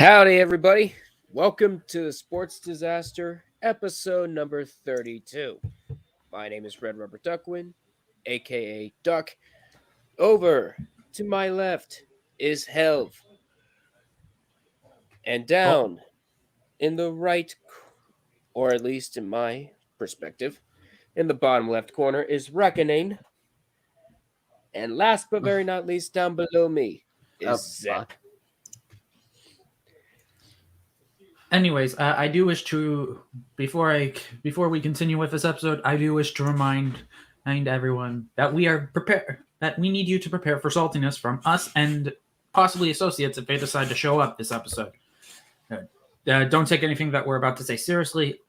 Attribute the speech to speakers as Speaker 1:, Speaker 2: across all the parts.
Speaker 1: Howdy, everybody. Welcome to the Sports Disaster, episode number 32. My name is Red Rubber Duckwind, aka Duck. Over to my left is Helv. And down in the right, or at least in my perspective, in the bottom left corner is Reckoning. And last but very not least, down below me is Zep.
Speaker 2: Anyways, I do wish to before we continue with this episode, I do wish to remind everyone that we are prepared. That we need you to prepare for saltiness from us and possibly associates if they decide to show up this episode. Don't take anything that we're about to say seriously,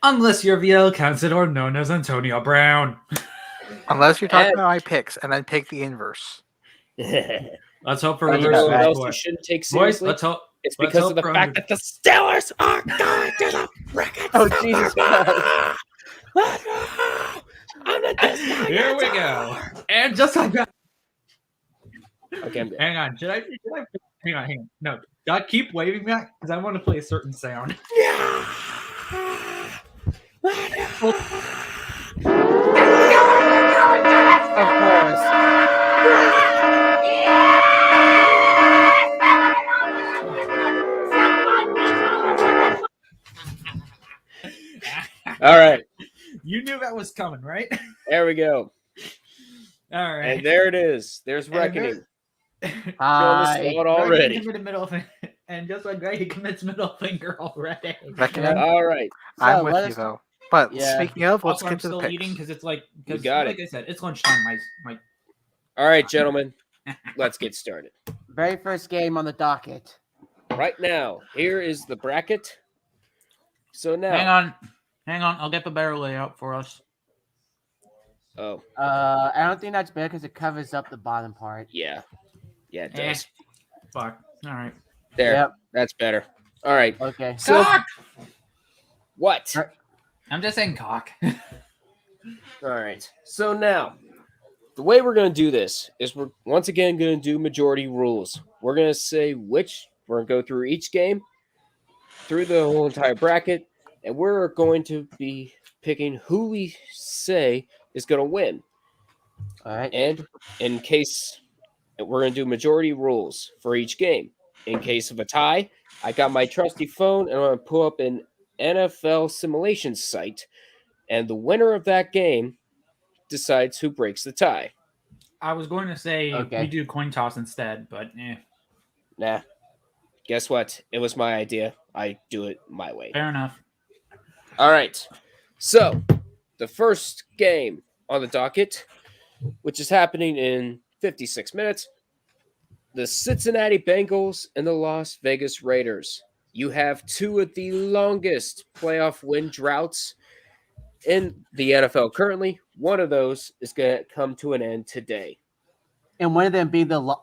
Speaker 2: unless you're VL Councilor known as Antonio Brown.
Speaker 3: Unless you're talking about my picks, and then pick the inverse.
Speaker 2: Let's hope for
Speaker 1: what else you shouldn't take seriously.
Speaker 2: Boys, let's hope.
Speaker 1: It's because of the fact that the Steelers are going to the freaking
Speaker 4: Jesus Christ.
Speaker 2: Here we go. And just like that.
Speaker 1: Okay,
Speaker 2: hang on. Should I hang on. No. God, keep waving that because I want to play a certain sound.
Speaker 4: Yeah. Of course.
Speaker 1: All right.
Speaker 2: You knew that was coming, right?
Speaker 1: There we go.
Speaker 2: All right.
Speaker 1: And there it is. There's Reckoning.
Speaker 4: Hi.
Speaker 1: Already.
Speaker 2: And just like that, he commits middle finger already.
Speaker 3: Reckoning.
Speaker 1: All right.
Speaker 3: I'm with you, though. But
Speaker 4: Yeah.
Speaker 3: speaking of, let's
Speaker 2: Also,
Speaker 3: get
Speaker 2: I'm
Speaker 3: to the
Speaker 2: still
Speaker 3: picks.
Speaker 2: eating because it's like,
Speaker 1: You got
Speaker 2: like
Speaker 1: it.
Speaker 2: I said, it's lunchtime. My
Speaker 1: All right, gentlemen. Let's get started.
Speaker 4: Very first game on the docket.
Speaker 1: Right now, here is the bracket. So now.
Speaker 2: hang on. I'll get the better layout for us.
Speaker 1: Oh,
Speaker 4: I don't think that's better because it covers up the bottom part.
Speaker 1: yeah. Yeah, it does.
Speaker 2: Fuck. All right.
Speaker 1: There.
Speaker 4: Yep.
Speaker 1: That's better. All right.
Speaker 4: Okay.
Speaker 1: So,
Speaker 2: Cock!
Speaker 1: what?
Speaker 2: I'm just saying cock.
Speaker 1: All right. So now, the way we're going to do this is we're once again going to do majority rules. We're going to say we're going to go through each game, through the whole entire bracket, and we're going to be picking who we say is going to win.
Speaker 4: All right.
Speaker 1: And in case we're going to do majority rules for each game. In case of a tie, I got my trusty phone and I'm going to pull up an NFL simulation site, and the winner of that game decides who breaks the tie.
Speaker 2: I was going to say
Speaker 4: Okay.
Speaker 2: we do coin toss instead, but
Speaker 1: Nah. Guess what? It was my idea. I do it my way.
Speaker 2: fair enough.
Speaker 1: All right. So, the first game on the docket, which is happening in 56 minutes, the Cincinnati Bengals and the Las Vegas Raiders. You have two of the longest playoff win droughts in the NFL currently. One of those is going to come to an end today.
Speaker 4: And one of them being the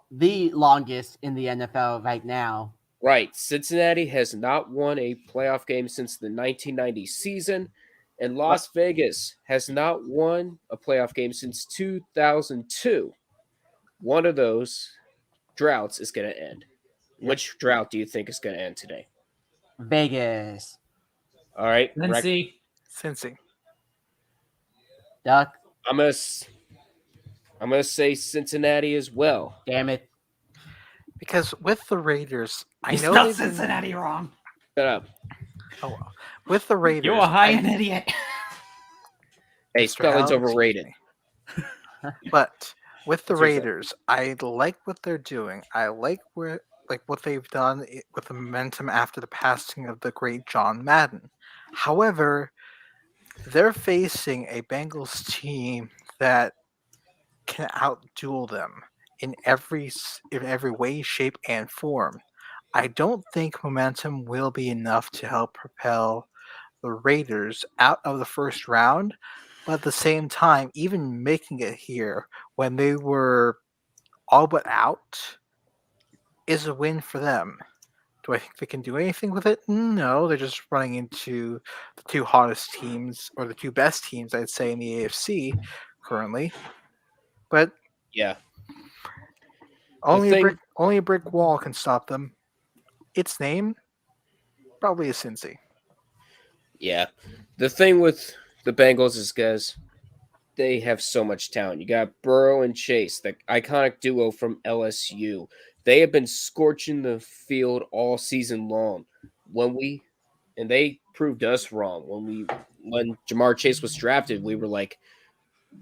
Speaker 4: longest in the NFL right now.
Speaker 1: Right. Cincinnati has not won a playoff game since the 1990 season, and Las Vegas has not won a playoff game since 2002. One of those droughts is going to end. Which drought do you think is going to end today?
Speaker 4: Vegas.
Speaker 1: All right.
Speaker 2: Let's see.
Speaker 3: Cincy.
Speaker 4: Duck.
Speaker 1: I'm gonna say Cincinnati as well.
Speaker 4: Damn it.
Speaker 3: Because with the Raiders, I
Speaker 2: You
Speaker 3: know
Speaker 2: spelled
Speaker 3: they've been-
Speaker 2: Cincinnati wrong.
Speaker 1: Shut up.
Speaker 3: Oh, well. With the Raiders,
Speaker 2: You're a high an idiot.
Speaker 1: Hey,
Speaker 3: Mr.
Speaker 1: spelling's
Speaker 3: Allen,
Speaker 1: overrated.
Speaker 3: But with the
Speaker 1: Seriously.
Speaker 3: Raiders, I like what they're doing. I like what they've done with the momentum after the passing of the great John Madden. However, they're facing a Bengals team that can outduel them in every way, shape, and form. I don't think momentum will be enough to help propel the Raiders out of the first round, but at the same time, even making it here when they were all but out is a win for them. Do I think they can do anything with it? No, they're just running into the two hottest teams, or the two best teams, I'd say, in the AFC currently. But
Speaker 1: Yeah.
Speaker 3: only
Speaker 1: thing-
Speaker 3: a brick wall can stop them. its name, probably is Cincy.
Speaker 1: Yeah. The thing with the Bengals is, guys, they have so much talent. You got Burrow and Chase, the iconic duo from LSU. They have been scorching the field all season long. And they proved us wrong. When Jamar Chase was drafted, we were like,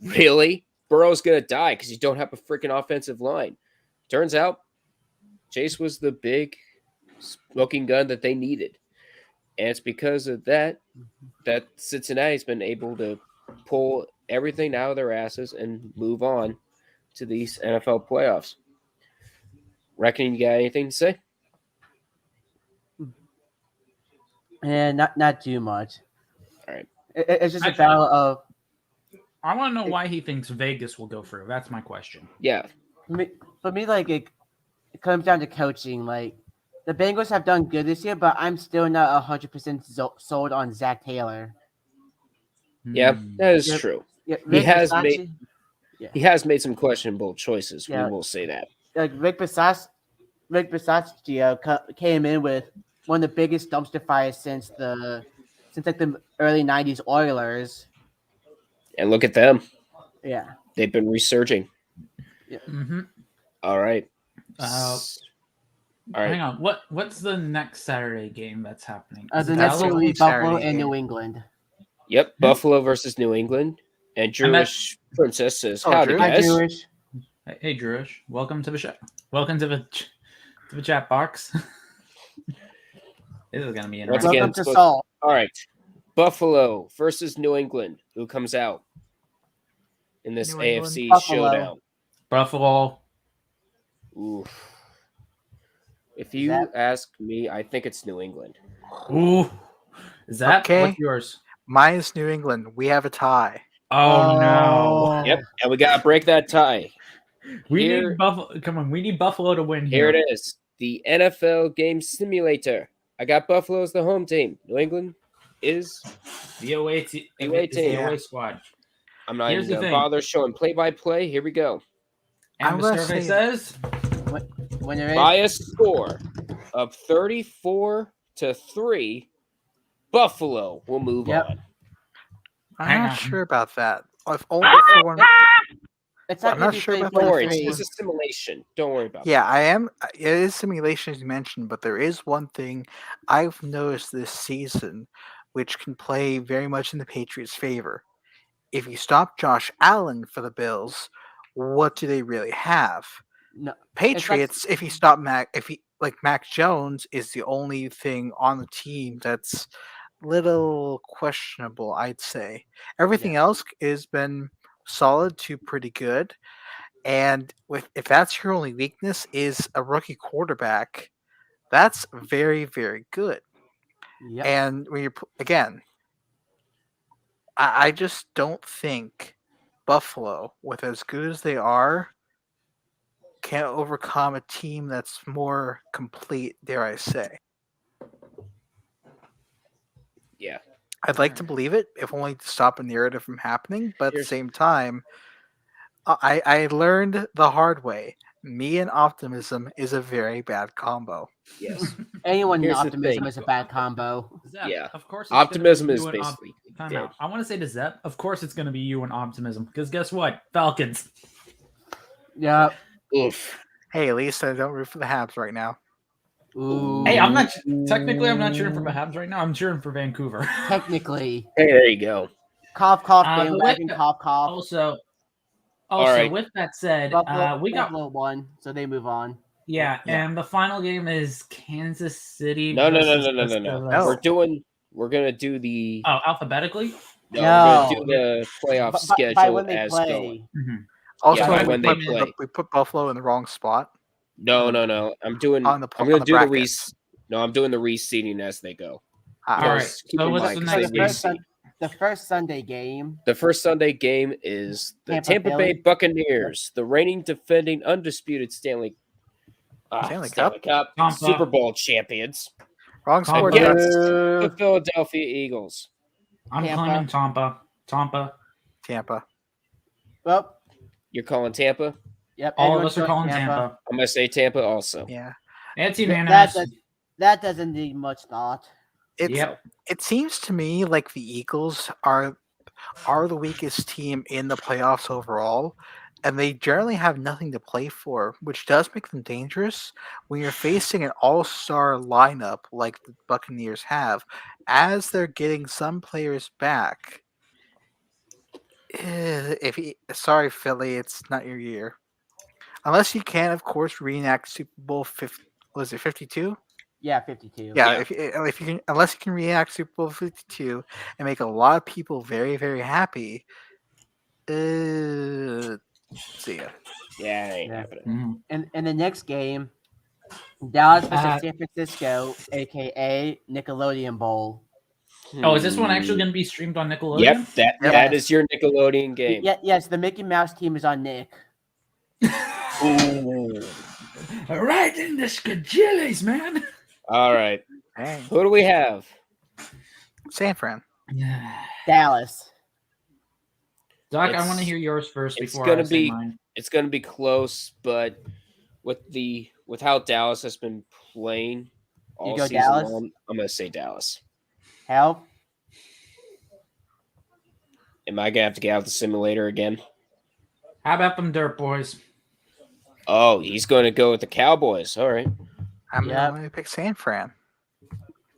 Speaker 1: really? Burrow's gonna die because you don't have a freaking offensive line. Turns out Chase was the big smoking gun that they needed. And it's because of that Cincinnati's been able to pull everything out of their asses and move on to these NFL playoffs. Reckon you got anything to say?
Speaker 4: And not too much.
Speaker 1: All right.
Speaker 4: It's just a
Speaker 2: Actually-
Speaker 4: battle of
Speaker 2: I want to know why he thinks Vegas will go through. That's my question.
Speaker 1: Yeah.
Speaker 4: for me. Like it comes down to coaching. Like the Bengals have done good this year, but I'm still not 100% sold on Zach Taylor.
Speaker 1: Yeah,
Speaker 2: Hmm.
Speaker 1: that is
Speaker 4: Yep.
Speaker 1: true.
Speaker 4: Yeah,
Speaker 1: He
Speaker 4: Bisaccia-
Speaker 1: has made some questionable choices.
Speaker 4: Yeah.
Speaker 1: We will say that.
Speaker 4: like Rick Bisaccia came in with one of the biggest dumpster fires since the early '90s Oilers.
Speaker 1: And look at them.
Speaker 4: Yeah,
Speaker 1: They've been resurging.
Speaker 2: Mm-hmm.
Speaker 1: All right.
Speaker 2: Uh,
Speaker 1: All right.
Speaker 2: Hang on. What's the next Saturday game that's happening? Is
Speaker 4: the
Speaker 2: it
Speaker 4: next
Speaker 2: Dallas?
Speaker 4: one will be
Speaker 3: Saturday
Speaker 4: Buffalo and
Speaker 3: game.
Speaker 4: New England.
Speaker 1: Yep. Buffalo versus New England. And Jewish Princess says,
Speaker 3: Oh,
Speaker 1: howdy,
Speaker 3: Drew?
Speaker 4: Hi,
Speaker 1: guys.
Speaker 4: Jewish.
Speaker 2: Hey, Drewish. Welcome to the show. Welcome to the chat box. This is gonna be
Speaker 1: Once
Speaker 2: interesting.
Speaker 1: again,
Speaker 4: Welcome to
Speaker 1: supposed-
Speaker 4: Saul.
Speaker 1: All right. Buffalo versus New England. Who comes out in this
Speaker 3: New England.
Speaker 1: AFC
Speaker 4: Buffalo.
Speaker 1: showdown?
Speaker 2: Buffalo.
Speaker 1: Oof. If you
Speaker 4: That-
Speaker 1: ask me, I think it's New England.
Speaker 2: Ooh. Is that
Speaker 3: Okay.
Speaker 2: what's yours?
Speaker 3: Mine is New England. We have a tie.
Speaker 2: Oh no.
Speaker 1: Yep. And we got to break that tie.
Speaker 2: We
Speaker 1: Here-
Speaker 2: need Buffalo. Come on, we need Buffalo to win
Speaker 1: Here
Speaker 2: here.
Speaker 1: it is. The NFL game simulator. I got Buffalo as the home team. New England is.
Speaker 2: The away team.
Speaker 1: away
Speaker 2: The
Speaker 1: team.
Speaker 2: away squad.
Speaker 1: I'm not
Speaker 2: Here's
Speaker 1: even
Speaker 2: the
Speaker 1: going to
Speaker 2: thing.
Speaker 1: bother showing play by play. Here we go.
Speaker 2: And
Speaker 3: I'm
Speaker 2: the
Speaker 3: gonna
Speaker 2: survey
Speaker 3: say-
Speaker 2: says
Speaker 4: When you're
Speaker 1: By a score of 34-3, Buffalo will move
Speaker 4: Yep.
Speaker 1: on.
Speaker 3: I'm
Speaker 2: Hang
Speaker 3: not
Speaker 2: on.
Speaker 3: sure about that. If only for one.
Speaker 4: it's
Speaker 3: I'm
Speaker 4: not
Speaker 3: not
Speaker 4: gonna be
Speaker 3: sure about
Speaker 1: Don't
Speaker 3: that.
Speaker 1: worry.
Speaker 4: 33.
Speaker 1: It's a simulation. Don't worry about
Speaker 3: Yeah, I am. It is simulation as you mentioned, but there is one thing I've noticed this season, which can play very much in the Patriots' favor. If you stop Josh Allen for the Bills, what do they really have?
Speaker 4: No,
Speaker 3: Patriots. If you stop Mac Jones is the only thing on the team that's little questionable, I'd say. Everything else has been solid to pretty good. And if that's your only weakness is a rookie quarterback, that's very, very good.
Speaker 4: Yep.
Speaker 3: And when again, I just don't think Buffalo, with as good as they are, can overcome a team that's more complete, dare I say.
Speaker 1: Yeah.
Speaker 3: I'd like to believe it, if only to stop a narrative from happening, but at the
Speaker 1: Here's-
Speaker 3: same time, I learned the hard way. Me and optimism is a very bad combo.
Speaker 1: Yes.
Speaker 4: Anyone in
Speaker 1: Here's the
Speaker 4: optimism
Speaker 1: thing.
Speaker 4: is a bad combo.
Speaker 2: Zep,
Speaker 1: Yeah.
Speaker 2: Of course. it's gonna
Speaker 1: Optimism
Speaker 2: be
Speaker 1: is
Speaker 2: you and
Speaker 1: basically
Speaker 2: Time
Speaker 1: dead.
Speaker 2: out. I want to say to Zep, of course it's going to be you and optimism because guess what? Falcons.
Speaker 4: Yep.
Speaker 1: Oof.
Speaker 3: Hey, at least I don't root for the Habs right now.
Speaker 4: Ooh.
Speaker 2: Hey, I'm not technically. I'm not cheering for the Habs right now. I'm cheering for Vancouver.
Speaker 4: Technically.
Speaker 1: Hey, there you go.
Speaker 4: Cough, cough,
Speaker 2: but
Speaker 4: bandwagon,
Speaker 2: with-
Speaker 4: cough, cough.
Speaker 2: Also,
Speaker 1: right.
Speaker 2: with that said,
Speaker 4: Buffalo,
Speaker 2: we got
Speaker 4: Buffalo won, so they move on.
Speaker 2: yeah,
Speaker 3: Yeah.
Speaker 2: and the final game is Kansas City.
Speaker 1: No.
Speaker 2: versus the
Speaker 1: No.
Speaker 2: Steelers.
Speaker 1: We're gonna do the.
Speaker 2: Oh, alphabetically.
Speaker 1: No, we're gonna do
Speaker 4: No.
Speaker 1: the playoff
Speaker 4: By
Speaker 1: schedule
Speaker 4: when they
Speaker 1: as
Speaker 4: play.
Speaker 1: going.
Speaker 3: Also,
Speaker 1: Yeah,
Speaker 2: by when they
Speaker 1: play.
Speaker 3: we put Buffalo in the wrong spot.
Speaker 1: No. I'm doing.
Speaker 3: On the
Speaker 1: I'm gonna
Speaker 3: on the
Speaker 1: do the
Speaker 3: bracket.
Speaker 1: I'm doing the reseeding as they go.
Speaker 3: Ah,
Speaker 2: All right.
Speaker 1: Because keep
Speaker 2: So
Speaker 1: in
Speaker 2: what's
Speaker 1: mind,
Speaker 2: the
Speaker 1: 'cause
Speaker 2: next
Speaker 1: they
Speaker 2: game?
Speaker 1: reseed.
Speaker 4: The first Sunday game.
Speaker 1: The first Sunday game is the
Speaker 4: Tampa
Speaker 1: Tampa
Speaker 4: Bay.
Speaker 1: Bay Buccaneers, the reigning, defending, undisputed Stanley Cup
Speaker 2: Tampa.
Speaker 1: Super Bowl champions
Speaker 3: Wrong sport.
Speaker 2: Tampa.
Speaker 1: against
Speaker 3: Ducks.
Speaker 1: the Philadelphia Eagles.
Speaker 2: I'm
Speaker 4: Tampa.
Speaker 2: claiming Tampa.
Speaker 3: Tampa.
Speaker 4: Well,
Speaker 1: You're calling Tampa?
Speaker 4: yep.
Speaker 2: All of
Speaker 4: everyone's
Speaker 2: us are
Speaker 4: going
Speaker 2: calling Tampa.
Speaker 1: I'm gonna say Tampa also.
Speaker 3: Yeah.
Speaker 2: It's
Speaker 4: Th-
Speaker 2: unanimous.
Speaker 4: that's That doesn't need much thought.
Speaker 3: It's
Speaker 2: Yep.
Speaker 3: it seems to me like the Eagles are the weakest team in the playoffs overall, and they generally have nothing to play for, which does make them dangerous when you're facing an all-star lineup like the Buccaneers have, as they're getting some players back. Sorry, Philly, it's not your year. Unless you can, of course, reenact Super Bowl 50, was it 52?
Speaker 4: Yeah, 52.
Speaker 3: Yeah,
Speaker 1: Yeah.
Speaker 3: if you can, unless you can reenact Super Bowl 52 and make a lot of people very, very happy, see ya.
Speaker 1: Yeah, it ain't
Speaker 4: Yeah.
Speaker 1: happening.
Speaker 2: Mhm.
Speaker 4: And in the next game, Dallas versus
Speaker 2: Uh,
Speaker 4: San Francisco, aka Nickelodeon Bowl.
Speaker 2: Oh, is this one actually
Speaker 1: Hmm.
Speaker 2: going to be streamed on Nickelodeon?
Speaker 1: Yep, that
Speaker 4: Yes.
Speaker 1: is your Nickelodeon game.
Speaker 4: Yes, the Mickey Mouse team is on Nick.
Speaker 1: Ooh.
Speaker 2: Right in the skajillies, man.
Speaker 1: All right.
Speaker 3: Dang.
Speaker 1: Who do we have?
Speaker 3: San Fran.
Speaker 4: Dallas.
Speaker 2: Doc, I
Speaker 1: It's-
Speaker 2: want to hear yours first
Speaker 1: it's
Speaker 2: before
Speaker 1: gonna
Speaker 2: I say
Speaker 1: be-
Speaker 2: mine.
Speaker 1: It's going to be close, but with how Dallas has been playing all
Speaker 4: go
Speaker 1: season
Speaker 4: Dallas?
Speaker 1: long, I'm going to say Dallas.
Speaker 4: Help.
Speaker 1: Am I going to have to get out the simulator again?
Speaker 2: How about them Dirt Boys?
Speaker 1: Oh, he's going to go with the Cowboys. All right.
Speaker 3: I'm
Speaker 4: Yep.
Speaker 3: going to pick San Fran.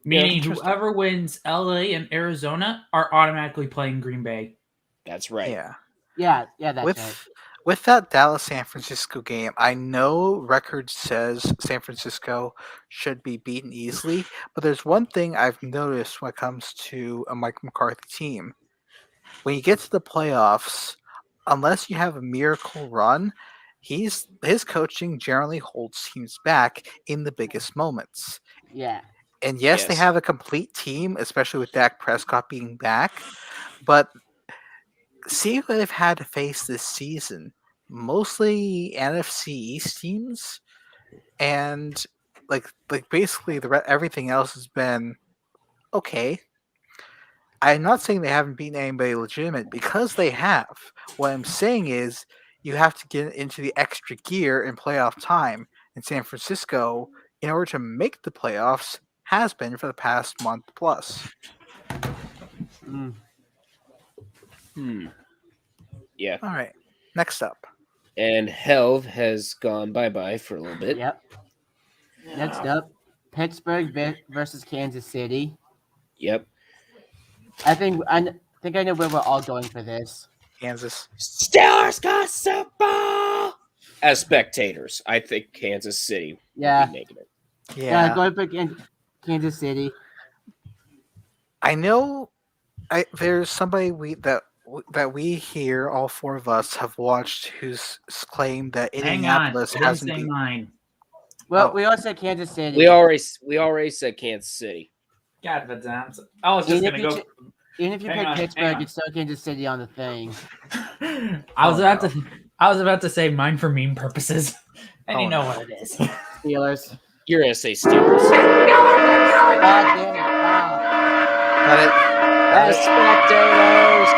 Speaker 2: Meaning
Speaker 3: interesting.
Speaker 2: whoever wins LA and Arizona are automatically playing Green Bay.
Speaker 1: That's right.
Speaker 3: Yeah.
Speaker 4: Yeah, that's
Speaker 3: With
Speaker 4: right.
Speaker 3: with that Dallas San Francisco game, I know record says San Francisco should be beaten easily, but there's one thing I've noticed when it comes to a Mike McCarthy team. When you get to the playoffs, unless you have a miracle run, his coaching generally holds teams back in the biggest moments.
Speaker 4: Yeah.
Speaker 3: And yes, they
Speaker 1: Yes.
Speaker 3: have a complete team, especially with Dak Prescott being back. But see who they've had to face this season. Mostly NFC East teams, and like basically everything else has been okay. I'm not saying they haven't beaten anybody legitimate because they have. What I'm saying is you have to get into the extra gear in playoff time. And San Francisco, in order to make the playoffs, has been for the past month plus.
Speaker 4: Mm.
Speaker 1: Yeah.
Speaker 3: All right, next up.
Speaker 1: And Helv has gone bye-bye for a little bit.
Speaker 4: Yep. Next up, Pittsburgh versus Kansas City.
Speaker 1: Yep.
Speaker 4: I think I know where we're all going for this.
Speaker 3: Kansas.
Speaker 1: Steelers got Super Bowl! As spectators, I think Kansas City will
Speaker 4: Yeah.
Speaker 1: be making it.
Speaker 3: Yeah,
Speaker 4: Going for Kansas City.
Speaker 3: I know. There's somebody that we here, all four of us, have watched who's claimed that
Speaker 2: Hang on.
Speaker 3: Indianapolis
Speaker 2: I didn't
Speaker 3: hasn't
Speaker 2: say
Speaker 3: been.
Speaker 2: mine.
Speaker 4: Well,
Speaker 3: Oh.
Speaker 4: we all said Kansas City.
Speaker 1: We already said Kansas City.
Speaker 2: God, but I was just
Speaker 4: Even
Speaker 2: going
Speaker 4: if
Speaker 2: to
Speaker 4: you even if you
Speaker 2: Hang
Speaker 4: pick
Speaker 2: on, hang
Speaker 4: Pittsburgh,
Speaker 2: on.
Speaker 4: it's still Kansas City on the thing.
Speaker 2: go. I was about to say mine for meme purposes, and
Speaker 3: Oh,
Speaker 2: you know
Speaker 3: no.
Speaker 2: what it is.
Speaker 4: Steelers.
Speaker 1: You're gonna say Steelers.
Speaker 4: God damn it! Stop.
Speaker 3: Let it.
Speaker 1: As spectators.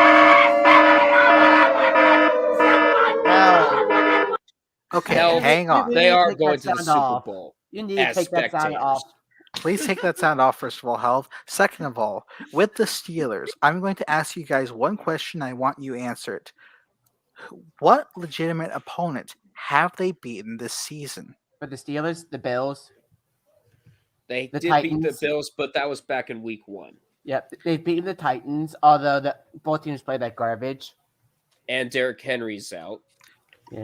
Speaker 3: Okay,
Speaker 1: Hell,
Speaker 3: hang on.
Speaker 1: They are
Speaker 4: Take
Speaker 1: going
Speaker 4: that
Speaker 1: to the
Speaker 4: sound
Speaker 1: Super
Speaker 4: off.
Speaker 1: Bowl.
Speaker 4: You need to
Speaker 1: As
Speaker 4: take that sound
Speaker 1: spectators.
Speaker 4: off.
Speaker 3: Please take that sound off, first of all, Health. Second of all, with the Steelers, I'm going to ask you guys one question. I want you answered. What legitimate opponent have they beaten this season?
Speaker 4: For the Steelers, the Bills.
Speaker 1: They
Speaker 4: The
Speaker 1: did beat the
Speaker 4: Titans.
Speaker 1: Bills, but that was back in week 1.
Speaker 4: Yep, they've beaten the Titans, although both teams played like garbage.
Speaker 1: And Derrick Henry's out.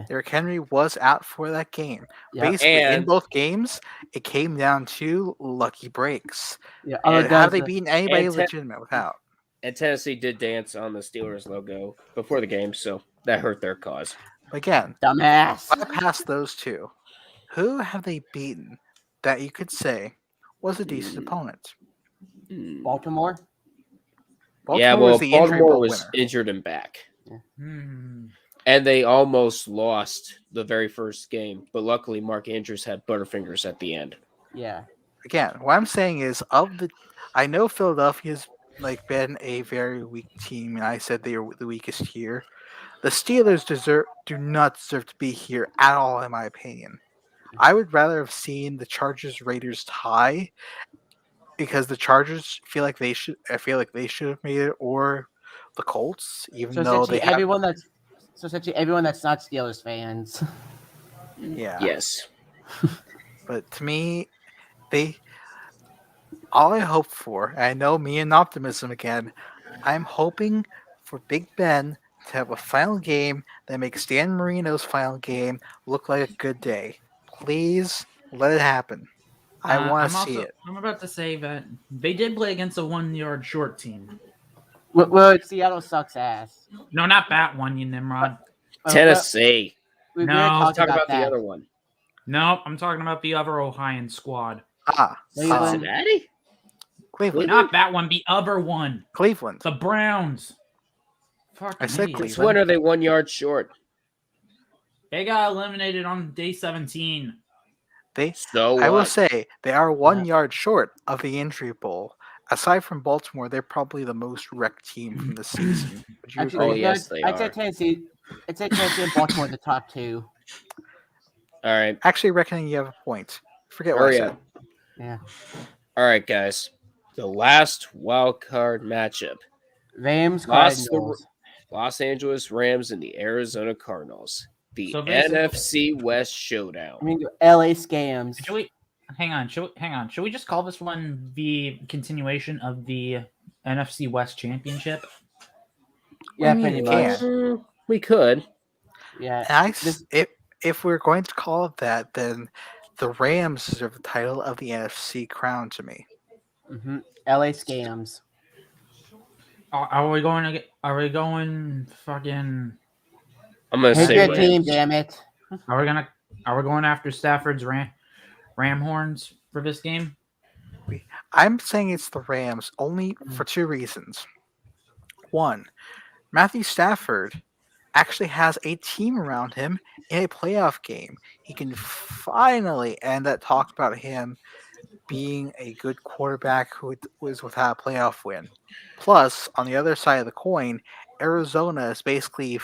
Speaker 3: Derrick Henry was out for that game.
Speaker 4: Yep.
Speaker 3: Basically, in
Speaker 1: And-
Speaker 3: both games, it came down to lucky breaks.
Speaker 4: Yeah,
Speaker 1: And
Speaker 4: although
Speaker 3: Have they
Speaker 4: the-
Speaker 3: beaten anybody
Speaker 1: and
Speaker 3: legitimate without?
Speaker 1: And Tennessee did dance on the Steelers logo before the game, so that hurt their cause.
Speaker 3: Again,
Speaker 4: dumbass.
Speaker 3: bypass those two. Who have they beaten that you could say was a decent opponent?
Speaker 4: Baltimore.
Speaker 1: Yeah,
Speaker 3: Baltimore
Speaker 1: well,
Speaker 3: was the injury
Speaker 1: Baltimore
Speaker 3: bowl
Speaker 1: was
Speaker 3: winner.
Speaker 1: injured and back.
Speaker 2: Hmm.
Speaker 1: And they almost lost the very first game, but luckily Mark Andrews had Butterfingers at the end.
Speaker 4: Yeah.
Speaker 3: Again, what I'm saying is, I know Philadelphia's been a very weak team, and I said they were the weakest here. The Steelers do not deserve to be here at all, in my opinion. I would rather have seen the Chargers Raiders tie because the Chargers I feel like they should have made it, or the Colts, even
Speaker 4: So
Speaker 3: though
Speaker 4: essentially,
Speaker 3: they have.
Speaker 4: everyone that's not Steelers fans.
Speaker 3: Yeah.
Speaker 1: Yes.
Speaker 3: But to me, they all I hope for, and I know me and optimism again, I'm hoping for Big Ben to have a final game that makes Dan Marino's final game look like a good day. Please let it happen. I want to see it.
Speaker 2: I'm about to say that they did play against a 1 yard short team.
Speaker 4: Well, Seattle sucks ass.
Speaker 2: No, not that one, you Nimrod.
Speaker 1: Tennessee.
Speaker 4: We
Speaker 2: No,
Speaker 4: already talked
Speaker 1: Talk about
Speaker 4: that.
Speaker 1: the other one.
Speaker 2: No, I'm talking about the other Ohioan squad.
Speaker 4: Cleveland.
Speaker 1: Cincinnati?
Speaker 3: Cleveland.
Speaker 2: Not that one, the other one.
Speaker 3: Cleveland.
Speaker 2: The Browns. Fucking
Speaker 3: I said
Speaker 2: idiots.
Speaker 1: Which
Speaker 3: Cleveland.
Speaker 1: one are they 1 yard short?
Speaker 2: They got eliminated on day 17.
Speaker 1: So
Speaker 3: I will
Speaker 1: what?
Speaker 3: say they are 1 yard short of the injury bowl. Aside from Baltimore, they're probably the most wrecked team from the season. Would you
Speaker 4: Actually,
Speaker 3: agree?
Speaker 1: yes, they
Speaker 4: I'd say
Speaker 1: are.
Speaker 4: Tennessee. I'd say Tennessee and Baltimore are the top two.
Speaker 1: All right.
Speaker 3: Actually, reckoning you have a point. Forget what I
Speaker 1: Hurry
Speaker 3: said.
Speaker 1: up.
Speaker 4: Yeah.
Speaker 1: All right, guys. The last wild card matchup.
Speaker 4: Rams,
Speaker 1: Lost
Speaker 4: Cardinals.
Speaker 1: Los Angeles Rams and the Arizona Cardinals. The
Speaker 2: So basically-
Speaker 1: NFC West showdown.
Speaker 4: I mean, LA scams.
Speaker 2: Should we hang on? Should we just call this one the continuation of the NFC West Championship?
Speaker 4: Yeah,
Speaker 3: I mean,
Speaker 4: pretty
Speaker 3: you
Speaker 4: much.
Speaker 3: can.
Speaker 1: We could.
Speaker 4: Yeah.
Speaker 3: And
Speaker 4: This-
Speaker 3: if we're going to call it that, then the Rams deserve the title of the NFC crown to me.
Speaker 4: LA scams.
Speaker 2: Are we going to get? Are we going fucking?
Speaker 1: I'm gonna
Speaker 4: Pick
Speaker 1: say
Speaker 4: your
Speaker 1: Rams.
Speaker 4: team, damn it.
Speaker 2: Are we gonna? Are we going after Stafford's ram horns for this game?
Speaker 3: I'm saying it's the Rams only for two reasons. One, Matthew Stafford actually has a team around him in a playoff game. He can finally end that talk about him being a good quarterback who was without a playoff win. Plus, on the other side of the coin, Arizona is basically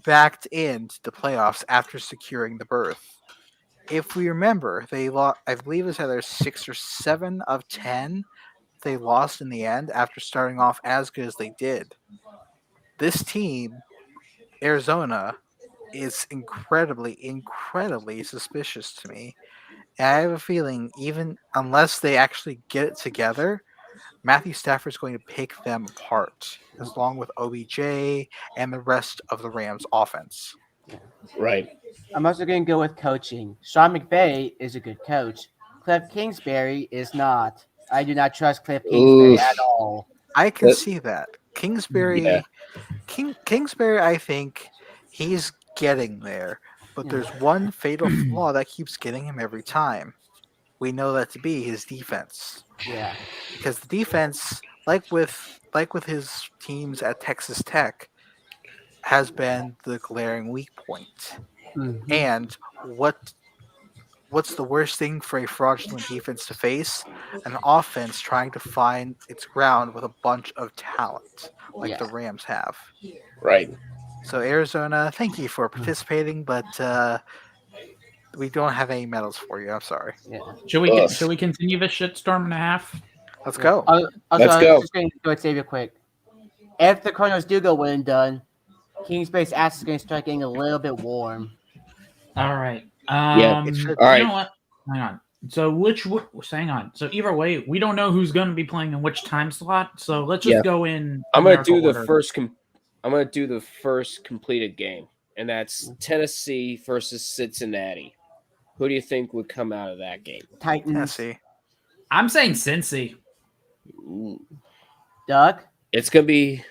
Speaker 3: backed into the playoffs after securing the berth. If we remember, they lost. I believe it was either 6 or 7 of 10 they lost in the end after starting off as good as they did. This team, Arizona, is incredibly suspicious to me. And I have a feeling, even unless they actually get it together, Matthew Stafford's going to pick them apart, as long with OBJ and the rest of the Rams' offense.
Speaker 1: Right.
Speaker 4: I'm also going to go with coaching. Sean McVay is a good coach. Cliff Kingsbury is not. I do not trust Cliff Kingsbury
Speaker 1: Oof.
Speaker 4: at all.
Speaker 3: I can
Speaker 1: But-
Speaker 3: see that. Kingsbury,
Speaker 1: Yeah.
Speaker 3: Kingsbury, I think he's getting there, but there's one fatal flaw that keeps getting him every time. We know that to be his defense,
Speaker 4: Yeah.
Speaker 3: because the defense, like with his teams at Texas Tech, has been the glaring weak point.
Speaker 4: Mhm.
Speaker 3: And what's the worst thing for a fraudulent defense to face? An offense trying to find its ground with a bunch of talent, like the
Speaker 4: Yeah.
Speaker 3: Rams have.
Speaker 1: Right.
Speaker 3: So Arizona, thank you for participating, but we don't have any medals for you. I'm sorry.
Speaker 4: Yeah.
Speaker 2: Should we
Speaker 1: Ugh.
Speaker 2: should we continue this shitstorm and a half?
Speaker 3: Let's go.
Speaker 4: Also,
Speaker 1: Let's
Speaker 4: I
Speaker 1: go.
Speaker 4: was just going to go and save you quick. If the Cardinals do go one and done, Kingsbury's ass is going to start getting a little bit warm.
Speaker 2: All right.
Speaker 1: Yeah,
Speaker 3: it should-
Speaker 1: All right.
Speaker 2: You know what? Hang on. So hang on. So either way, we don't know who's going to be playing in which time slot. So let's just
Speaker 1: Yeah.
Speaker 2: go in.
Speaker 1: I'm gonna do
Speaker 2: numerical
Speaker 1: the
Speaker 2: order.
Speaker 1: first. I'm gonna do the first completed game, and that's Tennessee versus Cincinnati. Who do you think would come out of that game?
Speaker 4: Titans.
Speaker 3: Tennessee.
Speaker 2: I'm saying Cincy.
Speaker 1: Ooh.
Speaker 4: Doug?
Speaker 1: It's gonna be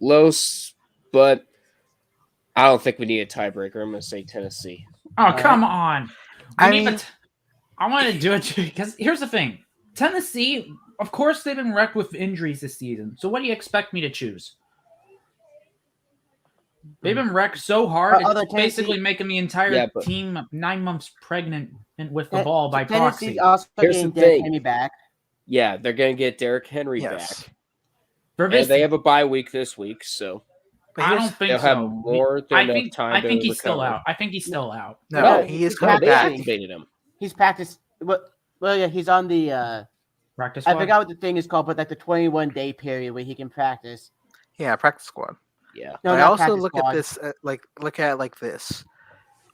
Speaker 1: close, but I don't think we need a tiebreaker. I'm gonna say Tennessee.
Speaker 2: Oh, come on.
Speaker 3: I
Speaker 2: We need
Speaker 3: mean-
Speaker 2: to I want to do it because here's the thing. Tennessee, of course, they've been wrecked with injuries this season. So what do you expect me to choose? They've been wrecked so hard,
Speaker 4: Other
Speaker 2: it's basically
Speaker 4: Tennessee-
Speaker 2: making the entire
Speaker 1: Yeah, but-
Speaker 2: team 9 months pregnant with the ball by
Speaker 4: Tennessee's
Speaker 2: proxy.
Speaker 4: also
Speaker 1: Here's
Speaker 4: getting
Speaker 1: the
Speaker 4: Derrick
Speaker 1: thing.
Speaker 4: Henry back.
Speaker 1: Yeah, they're gonna get Derrick Henry
Speaker 3: Yes.
Speaker 1: back,
Speaker 2: For
Speaker 1: and
Speaker 2: this,
Speaker 1: they have a bye week this week. So
Speaker 3: But
Speaker 2: I
Speaker 3: here's-
Speaker 2: don't think
Speaker 1: They'll
Speaker 2: so.
Speaker 1: have more than
Speaker 2: I
Speaker 1: enough
Speaker 2: think
Speaker 1: time
Speaker 2: I
Speaker 1: to
Speaker 2: think he's still
Speaker 1: recover.
Speaker 2: out. I think he's still out.
Speaker 3: No,
Speaker 4: No,
Speaker 3: he is
Speaker 4: he's
Speaker 3: coming
Speaker 1: No, they
Speaker 3: back.
Speaker 1: activated him.
Speaker 4: He's practiced. Well, yeah, he's on the.
Speaker 2: Practice
Speaker 4: I
Speaker 2: squad?
Speaker 4: forgot what the thing is called, but like the 21-day period where he can practice.
Speaker 3: Yeah, practice squad.
Speaker 1: Yeah.
Speaker 4: No,
Speaker 3: But I
Speaker 4: not
Speaker 3: also
Speaker 4: practice
Speaker 3: look
Speaker 4: squad.
Speaker 3: at this look at it like this.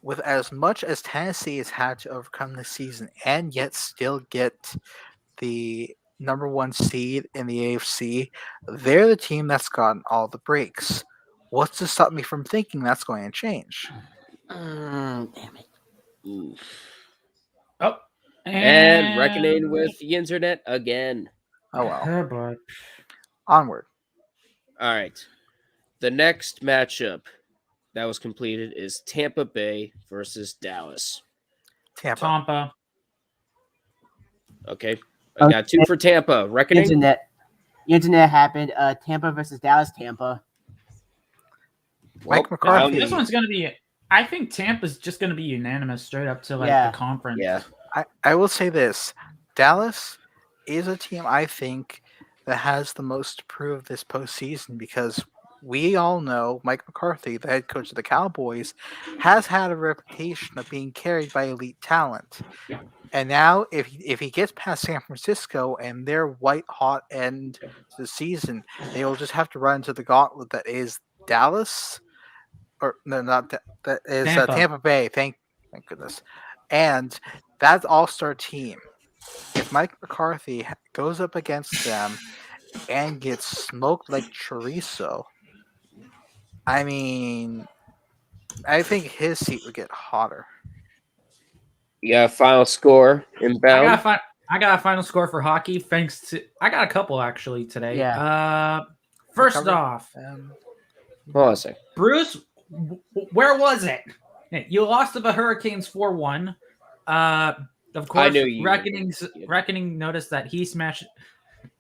Speaker 3: With as much as Tennessee has had to overcome this season and yet still get the number 1 seed in the AFC, they're the team that's gotten all the breaks. What's to stop me from thinking that's going to change?
Speaker 4: Damn it.
Speaker 1: Ooh.
Speaker 2: Oh,
Speaker 1: And reckoning with the internet again.
Speaker 3: Oh well.
Speaker 2: Oh boy.
Speaker 3: Onward.
Speaker 1: All right. The next matchup that was completed is Tampa Bay versus Dallas.
Speaker 2: Tampa.
Speaker 1: Okay. I got 2 for Tampa. Reckoning.
Speaker 4: Internet happened. Tampa versus Dallas. Tampa.
Speaker 3: Mike
Speaker 1: Well,
Speaker 3: McCarthy.
Speaker 2: This one's gonna be. I think Tampa's just gonna be unanimous straight up to like
Speaker 4: Yeah.
Speaker 2: the conference.
Speaker 1: Yeah.
Speaker 3: I will say this. Dallas is a team I think that has the most to prove this postseason because we all know Mike McCarthy, the head coach of the Cowboys, has had a reputation of being carried by elite talent. And now if he gets past San Francisco and their white hot end to the season, they will just have to run into the gauntlet that is Dallas. Or no, not that is
Speaker 2: Tampa.
Speaker 3: Tampa Bay. Thank goodness. And that all-star team, if Mike McCarthy goes up against them and gets smoked like chorizo, I mean, I think his seat would get hotter.
Speaker 1: You got a final score inbound.
Speaker 2: I got a final score for hockey. Thanks to I got a couple actually today.
Speaker 4: Yeah.
Speaker 2: First
Speaker 3: Recover.
Speaker 2: off,
Speaker 1: Hold on a second.
Speaker 2: Bruce, where was it? You lost to the Hurricanes 4-1. Of course,
Speaker 1: knew you-
Speaker 2: Reckoning noticed that he smashed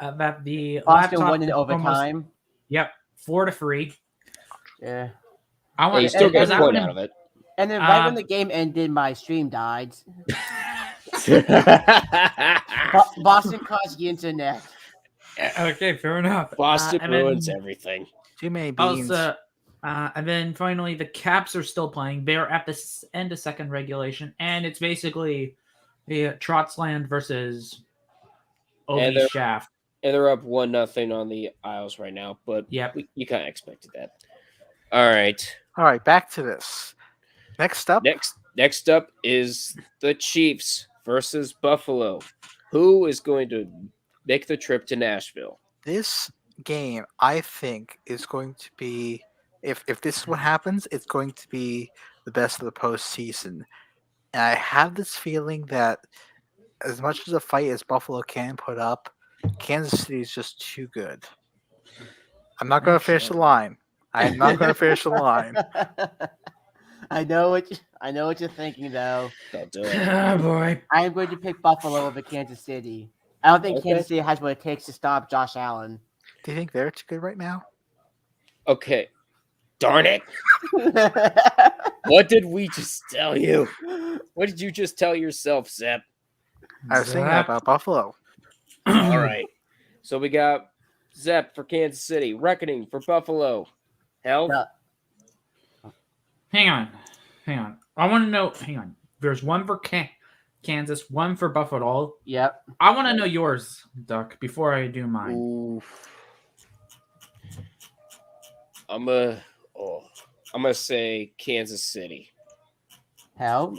Speaker 2: that the
Speaker 4: Boston
Speaker 2: laptop
Speaker 4: won in
Speaker 2: almost-
Speaker 4: overtime.
Speaker 2: Yep, 4-3.
Speaker 4: Yeah.
Speaker 2: I
Speaker 1: Yeah,
Speaker 2: want
Speaker 1: you still
Speaker 4: and-
Speaker 1: get
Speaker 2: was
Speaker 1: a
Speaker 2: that
Speaker 1: point
Speaker 2: when-
Speaker 1: out of it.
Speaker 4: And then right when
Speaker 2: Um,
Speaker 4: the game ended, my stream died.
Speaker 1: Boston
Speaker 4: Boston caused the internet.
Speaker 2: Okay, fair enough. And
Speaker 1: ruins
Speaker 2: then
Speaker 1: everything.
Speaker 3: Too many beans.
Speaker 2: Also, and then finally, the Caps are still playing. They're at the end of second regulation, and it's basically the Trotsland versus
Speaker 1: And
Speaker 2: OV
Speaker 1: they're-
Speaker 2: Shaft.
Speaker 1: And they're up 1-0 on the Isles right now, but
Speaker 2: Yep.
Speaker 1: you kind of expected that. All right.
Speaker 3: All right, back to this. Next up,
Speaker 1: Next up is the Chiefs versus Buffalo. Who is going to make the trip to Nashville?
Speaker 3: this game I think is going to be, if this is what happens, it's going to be the best of the postseason. And I have this feeling that as much as a fight as Buffalo can put up, Kansas City is just too good. I'm not going to finish the line. I am not going to finish the line.
Speaker 4: I know what you're thinking though.
Speaker 1: Don't do it.
Speaker 2: Oh boy.
Speaker 4: I am going to pick Buffalo over Kansas City. I don't think
Speaker 1: Okay.
Speaker 4: Kansas City has what it takes to stop Josh Allen.
Speaker 3: Do you think they're too good right now?
Speaker 1: Okay. Darn it. What did we just tell you? What did you just tell yourself, Zep?
Speaker 3: I was thinking
Speaker 2: Zap.
Speaker 3: about Buffalo.
Speaker 1: All right. So we got Zep for Kansas City, Reckoning for Buffalo. Hell,
Speaker 4: Yeah.
Speaker 2: Hang on. I want to know. Hang on. There's one for Kansas, one for Buffalo.
Speaker 4: Yep.
Speaker 2: I want to know yours, Duck, before I do mine.
Speaker 1: oof. I'm gonna say Kansas City.
Speaker 4: Hell.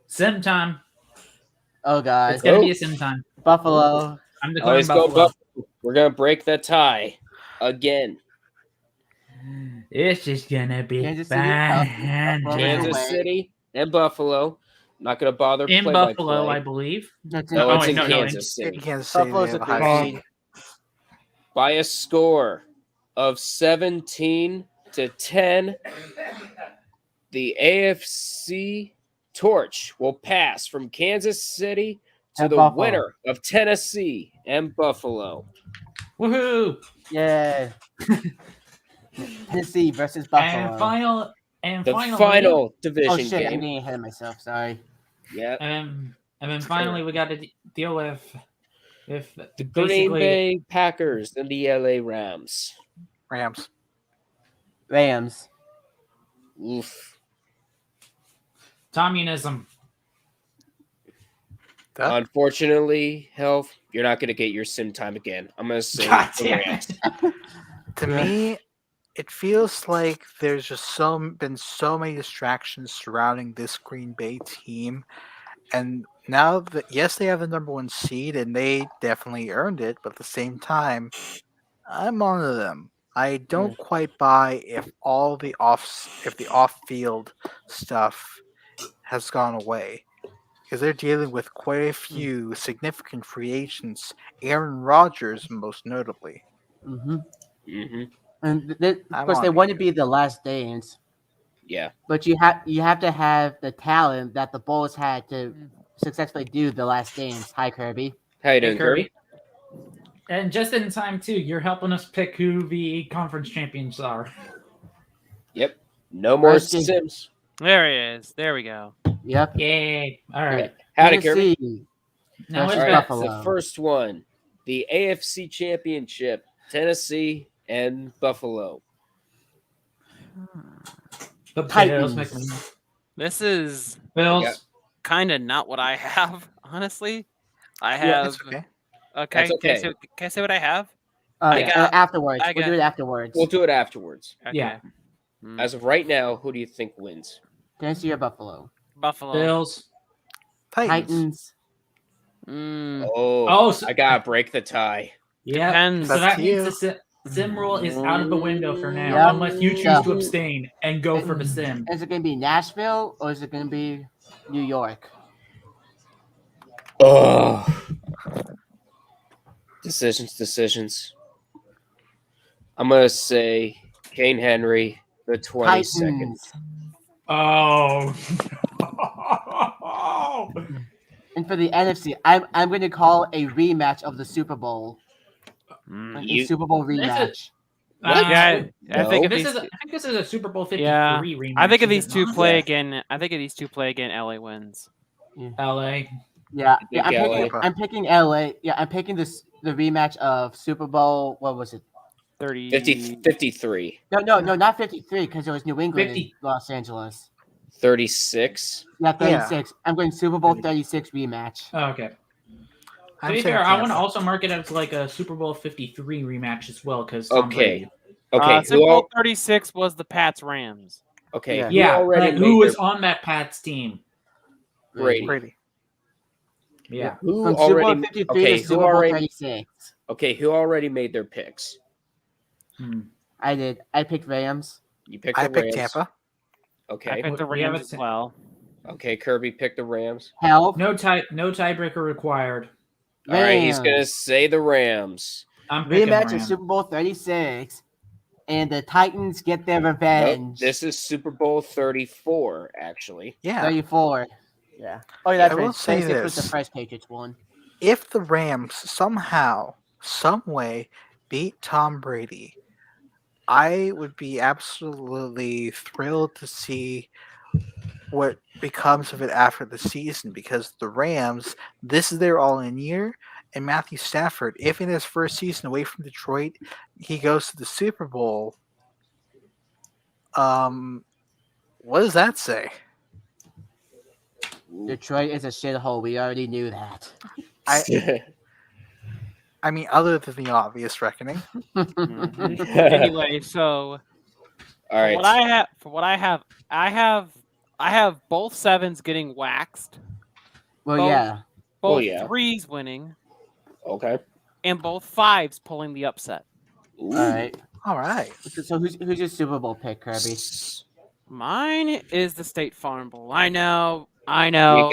Speaker 2: Sim time.
Speaker 4: Oh god.
Speaker 2: It's gonna be a sim time.
Speaker 4: Buffalo.
Speaker 2: I'm declaring
Speaker 1: Let's go,
Speaker 2: Buffalo.
Speaker 1: Buffalo. We're gonna break the tie again.
Speaker 2: It's just gonna be
Speaker 4: Kansas City,
Speaker 2: bad.
Speaker 4: Buffalo.
Speaker 1: Kansas
Speaker 4: away.
Speaker 1: City and Buffalo. Not gonna bother
Speaker 2: In
Speaker 1: play-by-play.
Speaker 2: Buffalo, I believe.
Speaker 4: That's
Speaker 1: No,
Speaker 2: Oh,
Speaker 1: it's
Speaker 2: wait,
Speaker 1: in
Speaker 2: no,
Speaker 1: Kansas
Speaker 3: In
Speaker 1: City.
Speaker 3: Kansas City, they
Speaker 4: Buffalo's
Speaker 3: have
Speaker 4: a
Speaker 3: a high
Speaker 4: three
Speaker 3: seed.
Speaker 4: seed.
Speaker 1: By a score of 17-10, the AFC torch will pass from Kansas City to
Speaker 4: And
Speaker 1: the
Speaker 4: Buffalo.
Speaker 1: winner of Tennessee and Buffalo.
Speaker 2: Woohoo!
Speaker 4: Yeah. Tennessee versus
Speaker 2: And
Speaker 4: Buffalo.
Speaker 1: The
Speaker 2: finally,
Speaker 1: final
Speaker 4: Oh
Speaker 1: division
Speaker 4: shit! I'm
Speaker 1: game.
Speaker 4: getting ahead of myself. Sorry.
Speaker 1: Yeah.
Speaker 2: and then finally we got to deal with If
Speaker 1: The Green
Speaker 2: basically
Speaker 1: Bay Packers and the LA Rams.
Speaker 3: Rams.
Speaker 4: Rams.
Speaker 1: Oof.
Speaker 2: communism.
Speaker 3: Duh.
Speaker 1: Unfortunately, Health, you're not going to get your sim time again. I'm going to say
Speaker 2: God
Speaker 1: the
Speaker 2: damn
Speaker 1: Rams.
Speaker 2: it.
Speaker 3: To me, it feels like there's just been so many distractions surrounding this Green Bay team, and now that yes, they have the number one seed and they definitely earned it, but at the same time, I'm on to them. I don't quite buy if the off field stuff has gone away because they're dealing with quite a few significant free agents. Aaron Rodgers, most notably.
Speaker 4: Mm-hmm.
Speaker 1: Hmm.
Speaker 4: And of
Speaker 3: I'm
Speaker 4: course, they
Speaker 3: on
Speaker 4: want to
Speaker 3: you.
Speaker 4: be the last dance,
Speaker 1: Yeah.
Speaker 4: but you have to have the talent that the Bulls had to successfully do the last dance. Hi, Kirby.
Speaker 1: How you
Speaker 2: Hey,
Speaker 1: doing, Kirby?
Speaker 2: And just in time too, you're helping us pick who the conference champions are.
Speaker 1: Yep. No more
Speaker 4: Redskins.
Speaker 1: sims.
Speaker 5: There he is. There we go.
Speaker 4: Yep.
Speaker 2: Yay! All right.
Speaker 1: Howdy, Kirby.
Speaker 4: Tennessee.
Speaker 2: Now
Speaker 4: Versus
Speaker 1: All
Speaker 2: it's
Speaker 1: right.
Speaker 4: Buffalo.
Speaker 1: The first one, the AFC Championship, Tennessee and Buffalo.
Speaker 2: the
Speaker 4: Titans.
Speaker 2: Bills.
Speaker 5: This is
Speaker 2: Bills.
Speaker 1: Yeah.
Speaker 5: kind of not what I have, honestly. I
Speaker 3: Yeah,
Speaker 5: have.
Speaker 3: it's okay.
Speaker 5: Okay.
Speaker 1: That's okay.
Speaker 5: Can I say what I have?
Speaker 4: I
Speaker 5: got-
Speaker 4: afterwards.
Speaker 5: I
Speaker 4: We'll do it afterwards.
Speaker 1: We'll do it afterwards.
Speaker 5: Okay.
Speaker 2: Yeah.
Speaker 1: As of right now, who do you think wins?
Speaker 4: Tennessee or Buffalo?
Speaker 5: Buffalo.
Speaker 2: Bills.
Speaker 3: Titans.
Speaker 5: Mm,
Speaker 1: Oh,
Speaker 2: so,
Speaker 1: I gotta break the tie.
Speaker 2: yeah.
Speaker 5: Depends.
Speaker 2: So
Speaker 3: That's
Speaker 2: that means
Speaker 3: you.
Speaker 2: the sim rule is out of the window for now,
Speaker 4: Yep.
Speaker 2: unless you choose
Speaker 4: Yeah.
Speaker 2: to abstain and go for the sim.
Speaker 4: Is it going to be Nashville or is it going to be New York?
Speaker 1: Oh. Decisions. I'm gonna say Kane Henry, the 22nd.
Speaker 4: Titans.
Speaker 2: Oh.
Speaker 4: And for the NFC, I'm going to call a rematch of the Super Bowl.
Speaker 5: mm.
Speaker 4: A
Speaker 1: You-
Speaker 4: Super Bowl rematch.
Speaker 5: Yeah, I think
Speaker 1: No.
Speaker 5: if
Speaker 2: I
Speaker 5: these,
Speaker 2: think this is a Super Bowl 53
Speaker 5: Yeah,
Speaker 2: rematch.
Speaker 5: I think if
Speaker 2: is
Speaker 5: these
Speaker 2: it
Speaker 5: two
Speaker 2: not?
Speaker 5: play
Speaker 1: Yeah.
Speaker 5: again, LA wins.
Speaker 2: LA.
Speaker 4: Yeah,
Speaker 1: think
Speaker 4: I'm picking LA. Yeah, I'm picking the rematch of Super Bowl. What was it?
Speaker 5: 30.
Speaker 1: 53,
Speaker 4: No, not 53 because it was New England
Speaker 2: 50.
Speaker 4: and Los Angeles.
Speaker 1: 36.
Speaker 4: Yeah, 36. I'm going Super Bowl 36 rematch.
Speaker 2: Oh, okay. To
Speaker 3: I'm
Speaker 2: be
Speaker 3: saying
Speaker 2: fair, I want to
Speaker 3: Tampa.
Speaker 2: also mark it as like a Super Bowl 53 rematch as well because
Speaker 1: Okay. Okay.
Speaker 5: Super Bowl 36 was the Pats Rams.
Speaker 1: Okay.
Speaker 4: Yeah.
Speaker 1: Who
Speaker 2: Yeah,
Speaker 1: already
Speaker 2: but
Speaker 1: made
Speaker 2: who was
Speaker 1: their-
Speaker 2: on that Pats team?
Speaker 1: Brady.
Speaker 3: Brady.
Speaker 2: Yeah.
Speaker 1: Who
Speaker 4: From Super Bowl
Speaker 1: already?
Speaker 4: 53
Speaker 1: Okay.
Speaker 4: to
Speaker 1: Who
Speaker 4: Super Bowl
Speaker 1: already?
Speaker 4: 36.
Speaker 1: Okay. Who already made their picks?
Speaker 2: Hmm.
Speaker 4: I did. I picked Rams.
Speaker 1: You picked the
Speaker 3: I picked
Speaker 1: Rams.
Speaker 3: Tampa.
Speaker 5: I
Speaker 1: Okay.
Speaker 5: picked the
Speaker 2: We have
Speaker 5: Rams
Speaker 2: a
Speaker 5: as well.
Speaker 1: Okay. Kirby picked the Rams.
Speaker 4: Health.
Speaker 2: No tiebreaker required.
Speaker 1: All right. He's gonna
Speaker 4: Rams.
Speaker 1: say the Rams.
Speaker 2: I'm picking
Speaker 4: Rematch of
Speaker 2: Rams.
Speaker 4: Super Bowl 36. And the Titans get their
Speaker 1: Nope,
Speaker 4: revenge.
Speaker 1: this is Super Bowl 34, actually.
Speaker 3: Yeah.
Speaker 4: 34. Yeah. Oh, that's
Speaker 3: I will
Speaker 4: right.
Speaker 3: say
Speaker 4: 36 was the
Speaker 3: this.
Speaker 4: first Patriots one.
Speaker 3: If the Rams somehow, some way, beat Tom Brady, I would be absolutely thrilled to see what becomes of it after the season because the Rams, this is their all-in year, and Matthew Stafford, if in his first season away from Detroit, he goes to the Super Bowl, what does that say?
Speaker 4: Detroit is a shithole. We already knew that.
Speaker 3: I mean, other than the obvious reckoning.
Speaker 5: Mhm. Anyway, so
Speaker 1: All right.
Speaker 5: for what I have both sevens getting waxed,
Speaker 4: Well,
Speaker 5: Both.
Speaker 4: yeah.
Speaker 5: both
Speaker 1: Well, yeah.
Speaker 5: threes winning,
Speaker 1: Okay.
Speaker 5: and both fives pulling the upset.
Speaker 1: Ooh.
Speaker 4: All right.
Speaker 3: All right.
Speaker 4: So who's your Super Bowl pick, Kirby?
Speaker 5: Mine is the State Farm Bowl. I know.
Speaker 1: We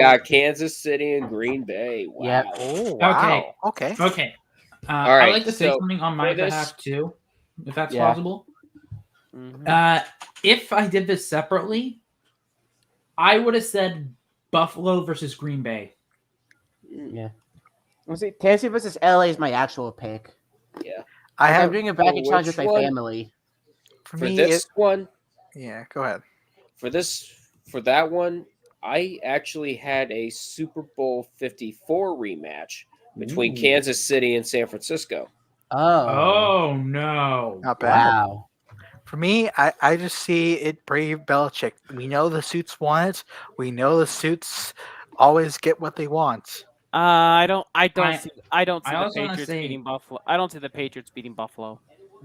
Speaker 1: got Kansas City and Green Bay. Wow.
Speaker 4: Yep.
Speaker 3: Oh, wow. Okay.
Speaker 2: Okay.
Speaker 1: All right,
Speaker 2: I'd like to say
Speaker 1: so
Speaker 2: something on my
Speaker 1: for this-
Speaker 2: behalf too, if that's
Speaker 4: Yeah.
Speaker 2: possible.
Speaker 5: Mhm.
Speaker 2: If I did this separately, I would have said Buffalo versus Green Bay.
Speaker 4: Yeah. Let's see. Tennessee versus LA is my actual pick.
Speaker 1: Yeah.
Speaker 3: I
Speaker 4: I'm
Speaker 3: have,
Speaker 4: doing a bracket challenge with
Speaker 1: which
Speaker 4: my
Speaker 1: one?
Speaker 4: family.
Speaker 3: for
Speaker 1: For
Speaker 3: me,
Speaker 1: this one,
Speaker 3: yeah, go ahead.
Speaker 1: for that one, I actually had a Super Bowl 54 rematch between
Speaker 4: Ooh.
Speaker 1: Kansas City and San Francisco.
Speaker 2: Oh no!
Speaker 3: Not bad.
Speaker 4: Wow.
Speaker 3: For me, I just see it brave Belichick. We know the suits want it. We know the suits always get what they want.
Speaker 5: I don't
Speaker 2: I-
Speaker 5: see the
Speaker 2: also wanna
Speaker 5: Patriots
Speaker 2: say-
Speaker 5: beating Buffalo. I don't see the Patriots beating Buffalo.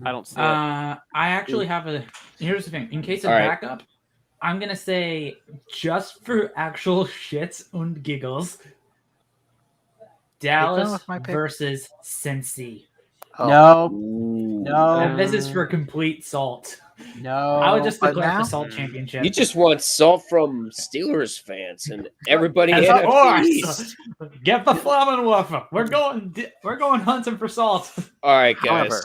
Speaker 5: I don't see it.
Speaker 2: I actually have a. Here's the thing. In case of
Speaker 1: All right.
Speaker 2: backup, I'm gonna say just for actual shits and giggles, Dallas
Speaker 3: with my pick?
Speaker 2: versus Cincy.
Speaker 3: Oh,
Speaker 4: No.
Speaker 1: Ooh.
Speaker 2: And this is
Speaker 5: Um,
Speaker 2: for complete salt.
Speaker 4: No.
Speaker 2: I would just
Speaker 3: but
Speaker 2: declare it
Speaker 3: now-
Speaker 2: the salt championship.
Speaker 1: You just want salt from Steelers fans and everybody
Speaker 2: As
Speaker 1: in
Speaker 2: of
Speaker 1: NFC
Speaker 2: course.
Speaker 1: East.
Speaker 2: Get the Flammenwerfer. We're going hunting for salt.
Speaker 1: All right, guys.
Speaker 3: However,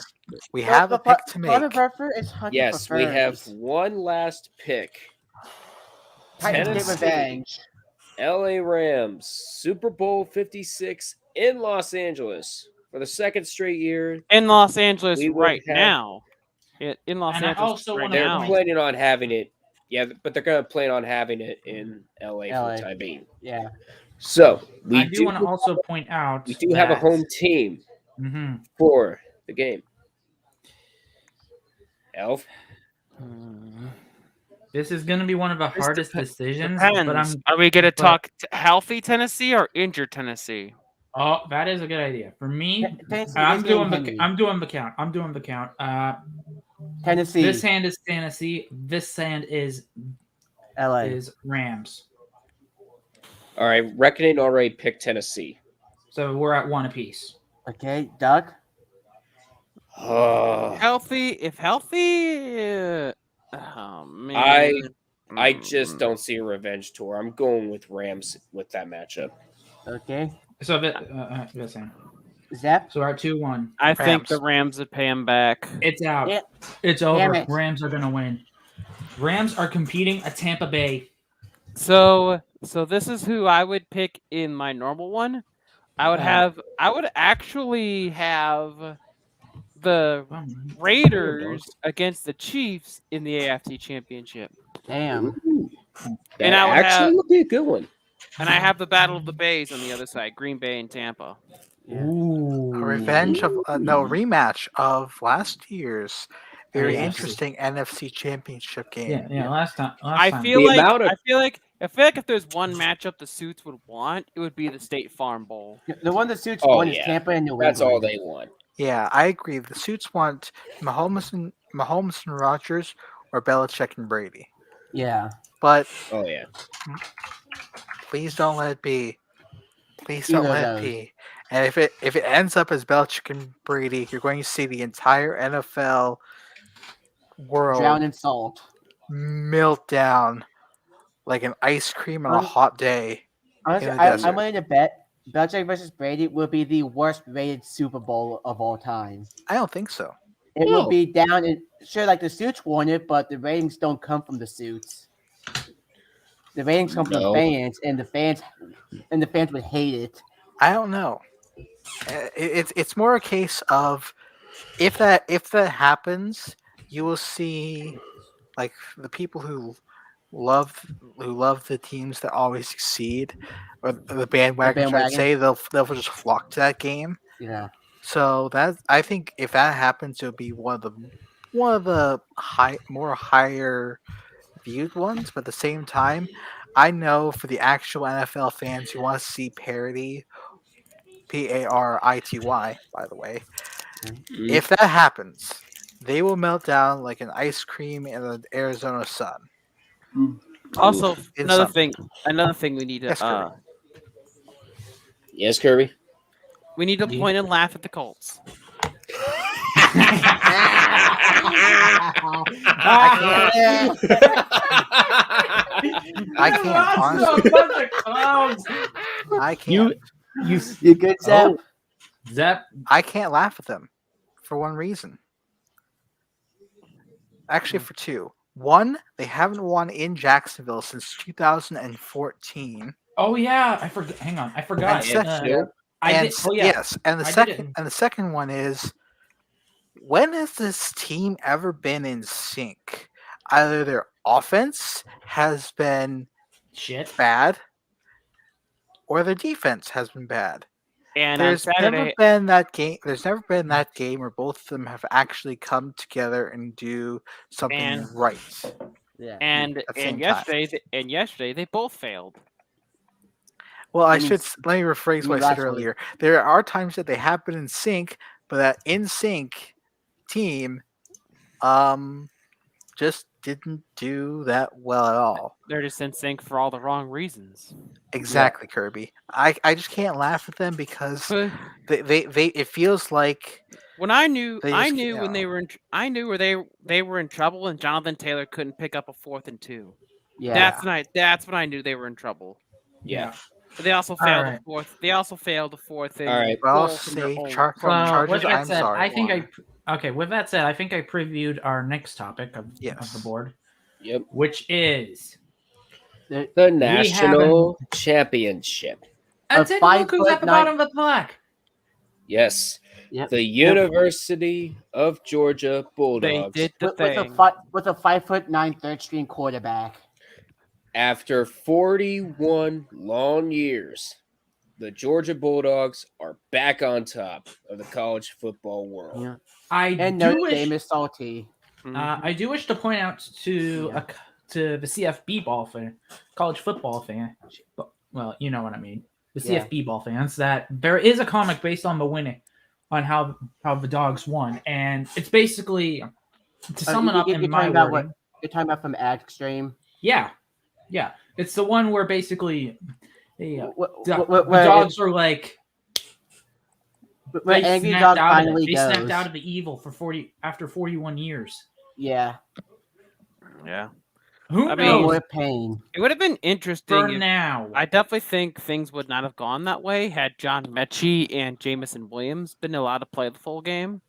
Speaker 3: we have a pick to make.
Speaker 4: Puffer is hunting
Speaker 1: Yes,
Speaker 4: for
Speaker 1: we have
Speaker 4: furs.
Speaker 1: one last pick.
Speaker 4: Titans get
Speaker 1: Tennessee.
Speaker 4: revenge.
Speaker 1: LA Rams, Super Bowl 56 in Los Angeles for the second straight year.
Speaker 5: in Los Angeles
Speaker 1: we would
Speaker 5: right
Speaker 1: have-
Speaker 5: now. In Los
Speaker 2: And I
Speaker 5: Angeles
Speaker 2: also
Speaker 5: right
Speaker 2: wanna
Speaker 1: They're
Speaker 5: now.
Speaker 2: point-
Speaker 1: planning on having it. Yeah, but they're going to plan on having it in LA, for
Speaker 4: LA.
Speaker 1: the time being.
Speaker 4: Yeah.
Speaker 1: So
Speaker 2: I do want to also point out
Speaker 1: we do have a
Speaker 2: that-
Speaker 1: home team
Speaker 2: Mhm.
Speaker 1: for the game. Elf.
Speaker 2: This is going to be one of the
Speaker 5: This
Speaker 2: hardest
Speaker 5: dep-
Speaker 2: decisions.
Speaker 5: Depends.
Speaker 2: But I'm.
Speaker 5: Are we going to
Speaker 2: but-
Speaker 5: talk healthy Tennessee or injured Tennessee?
Speaker 2: Oh, that is a good idea. For me,
Speaker 4: Tennessee
Speaker 2: I'm
Speaker 4: is
Speaker 2: doing
Speaker 4: getting
Speaker 2: the.
Speaker 4: Henry.
Speaker 2: I'm doing the count. I'm doing the count.
Speaker 4: Tennessee.
Speaker 2: This hand is Tennessee. This hand is
Speaker 4: LA.
Speaker 2: Rams.
Speaker 1: All right, Reckoning already picked Tennessee.
Speaker 2: So we're at one apiece.
Speaker 4: Okay, Doug.
Speaker 1: Oh,
Speaker 5: Healthy, if healthy. Oh man.
Speaker 1: I just don't see a revenge tour. I'm going with Rams with that matchup.
Speaker 4: Okay.
Speaker 2: So this hand.
Speaker 4: Zep.
Speaker 2: So we're at 2-1.
Speaker 5: I think
Speaker 3: Rams.
Speaker 5: the Rams would pay him back.
Speaker 2: It's out.
Speaker 4: Yeah.
Speaker 2: It's
Speaker 4: Damn
Speaker 2: over.
Speaker 4: it.
Speaker 2: Rams are gonna win. Rams are competing at Tampa Bay.
Speaker 5: So this is who I would pick in my normal one. I would actually have the Raiders against the Chiefs in the AFC Championship.
Speaker 4: Damn.
Speaker 1: That
Speaker 5: And I would
Speaker 1: actually
Speaker 5: have-
Speaker 1: would be a good one.
Speaker 5: And I have the Battle of the Bays on the other side, Green Bay and Tampa.
Speaker 4: Yeah.
Speaker 2: Ooh.
Speaker 3: A revenge of rematch of last year's very
Speaker 2: NFC.
Speaker 3: interesting NFC Championship game.
Speaker 2: Yeah. Last time.
Speaker 5: I
Speaker 2: time.
Speaker 5: feel
Speaker 1: The
Speaker 5: like
Speaker 1: amount of-
Speaker 5: I feel like if there's one matchup the suits would want, it would be the State Farm Bowl.
Speaker 4: The one that suits
Speaker 1: Oh,
Speaker 4: one is
Speaker 1: yeah.
Speaker 4: Tampa and New
Speaker 1: That's all
Speaker 4: England.
Speaker 1: they want.
Speaker 3: Yeah, I agree. The suits want Mahomes and Rodgers or Belichick and Brady.
Speaker 4: Yeah.
Speaker 3: But
Speaker 1: Oh yeah.
Speaker 3: please don't let it be. Please don't
Speaker 4: Either
Speaker 3: let
Speaker 4: of
Speaker 3: it
Speaker 4: those.
Speaker 3: be. And if it ends up as Belichick and Brady, you're going to see the entire NFL world
Speaker 4: Drown in salt.
Speaker 3: melt down like an ice cream on a
Speaker 4: Um,
Speaker 3: hot day.
Speaker 4: Honestly,
Speaker 3: In the desert.
Speaker 4: I'm willing to bet Belichick versus Brady will be the worst rated Super Bowl of all time.
Speaker 3: I don't think so.
Speaker 4: It
Speaker 1: No.
Speaker 4: will be down in sure like the suits won it, but the ratings don't come from the suits. The ratings come from
Speaker 1: No.
Speaker 4: the fans, and the fans would hate it.
Speaker 3: I don't know. It's more a case of if that happens, you will see like the people who love the teams that always succeed, or the bandwagons. I'd
Speaker 4: bandwagon.
Speaker 3: say they'll just flock to that game.
Speaker 4: Yeah.
Speaker 3: So I think if that happens, it'll be one of the higher viewed ones. But at the same time, I know for the actual NFL fans who want to see parity, parity, by the way,
Speaker 1: Mm.
Speaker 3: if that happens, they will melt down like an ice cream in the Arizona sun.
Speaker 5: Also,
Speaker 3: In
Speaker 5: another
Speaker 3: summer.
Speaker 5: thing we need to
Speaker 3: Yes, Kirby.
Speaker 1: Yes, Kirby.
Speaker 5: we need to point and laugh at the Colts.
Speaker 3: I can't, honestly. I can't.
Speaker 4: You good, Zep?
Speaker 2: Zep.
Speaker 3: I can't laugh at them for one reason. Actually, for two. One, they haven't won in Jacksonville since 2014.
Speaker 2: Oh yeah, I forgot. Hang on, I forgot.
Speaker 3: And second-
Speaker 2: I
Speaker 3: and
Speaker 2: did. Oh yeah.
Speaker 3: yes, and the
Speaker 2: I did
Speaker 3: second
Speaker 2: it.
Speaker 3: and the second one is, when has this team ever been in sync? Either their offense has been
Speaker 2: Shit.
Speaker 3: bad, or their defense has been bad.
Speaker 5: And on
Speaker 3: There's never
Speaker 5: Saturday,
Speaker 3: been that game. There's never been that game where both of them have actually come together and do something
Speaker 5: And-
Speaker 3: right.
Speaker 4: Yeah.
Speaker 5: and
Speaker 3: At the
Speaker 5: and
Speaker 3: same time.
Speaker 5: yesterday they both failed.
Speaker 3: Well,
Speaker 4: I mean,
Speaker 3: let me rephrase
Speaker 4: I
Speaker 3: what
Speaker 4: mean,
Speaker 3: I said
Speaker 4: last week.
Speaker 3: earlier. There are times that they have been in sync, but that in sync team, just didn't do that well at all.
Speaker 5: They're just in sync for all the wrong reasons.
Speaker 3: Exactly, Kirby. I just can't laugh at them because
Speaker 5: But
Speaker 3: they it feels like
Speaker 5: when I knew
Speaker 3: They
Speaker 5: I
Speaker 3: just-
Speaker 5: knew when
Speaker 3: yeah.
Speaker 5: they were in, I knew where they were in trouble, and Jonathan Taylor couldn't pick up a 4th and 2.
Speaker 4: Yeah.
Speaker 5: That's when I knew they were in trouble.
Speaker 1: Yeah.
Speaker 5: But they also failed
Speaker 2: Alright.
Speaker 5: the fourth. They also failed the fourth and
Speaker 1: All right.
Speaker 3: Well,
Speaker 5: goal from their
Speaker 3: say
Speaker 5: own.
Speaker 3: from Chargers.
Speaker 2: with that
Speaker 3: I'm
Speaker 2: said,
Speaker 3: sorry.
Speaker 2: I think
Speaker 3: Juan.
Speaker 2: okay. With that said, I think I previewed our next topic of
Speaker 3: Yes.
Speaker 2: the board,
Speaker 1: Yep.
Speaker 2: which is
Speaker 1: The national championship.
Speaker 2: and
Speaker 4: A
Speaker 2: take a look who's at the
Speaker 4: 5'9"
Speaker 2: bottom of the plaque.
Speaker 1: Yes.
Speaker 4: Yep.
Speaker 1: The University of Georgia
Speaker 5: They
Speaker 1: Bulldogs.
Speaker 5: did the
Speaker 4: With a
Speaker 5: thing.
Speaker 4: with a 5'9" third string quarterback.
Speaker 1: After 41 long years, the Georgia Bulldogs are back on top of the college football world.
Speaker 4: Yeah.
Speaker 2: I
Speaker 4: And
Speaker 2: do
Speaker 4: Notre
Speaker 2: wish.
Speaker 4: Dame is salty.
Speaker 2: I do wish to point out to
Speaker 4: Yeah.
Speaker 2: to the CFB ball fan, college football fan. Well, you know what I mean. The
Speaker 4: Yeah.
Speaker 2: CFB ball fans, that there is a comic based on the winning, on how the dogs won, and it's basically to sum it up
Speaker 4: You're
Speaker 2: in my
Speaker 4: talking about
Speaker 2: wording.
Speaker 4: you're talking about from Ad Extreme.
Speaker 2: Yeah, it's the one where basically the
Speaker 4: Where
Speaker 2: dogs are like they
Speaker 4: Angry
Speaker 2: snapped
Speaker 4: Dog
Speaker 2: out of it.
Speaker 4: finally
Speaker 2: They
Speaker 4: goes.
Speaker 2: snapped out of the evil after 41 years.
Speaker 4: Yeah.
Speaker 5: Yeah.
Speaker 2: Who
Speaker 5: I
Speaker 4: No
Speaker 5: mean,
Speaker 2: knows?
Speaker 4: more pain.
Speaker 5: It would have been
Speaker 2: For
Speaker 5: interesting.
Speaker 2: now,
Speaker 5: I definitely think things would not have gone that way had John Mechie and Jamison Williams been allowed to play the full game.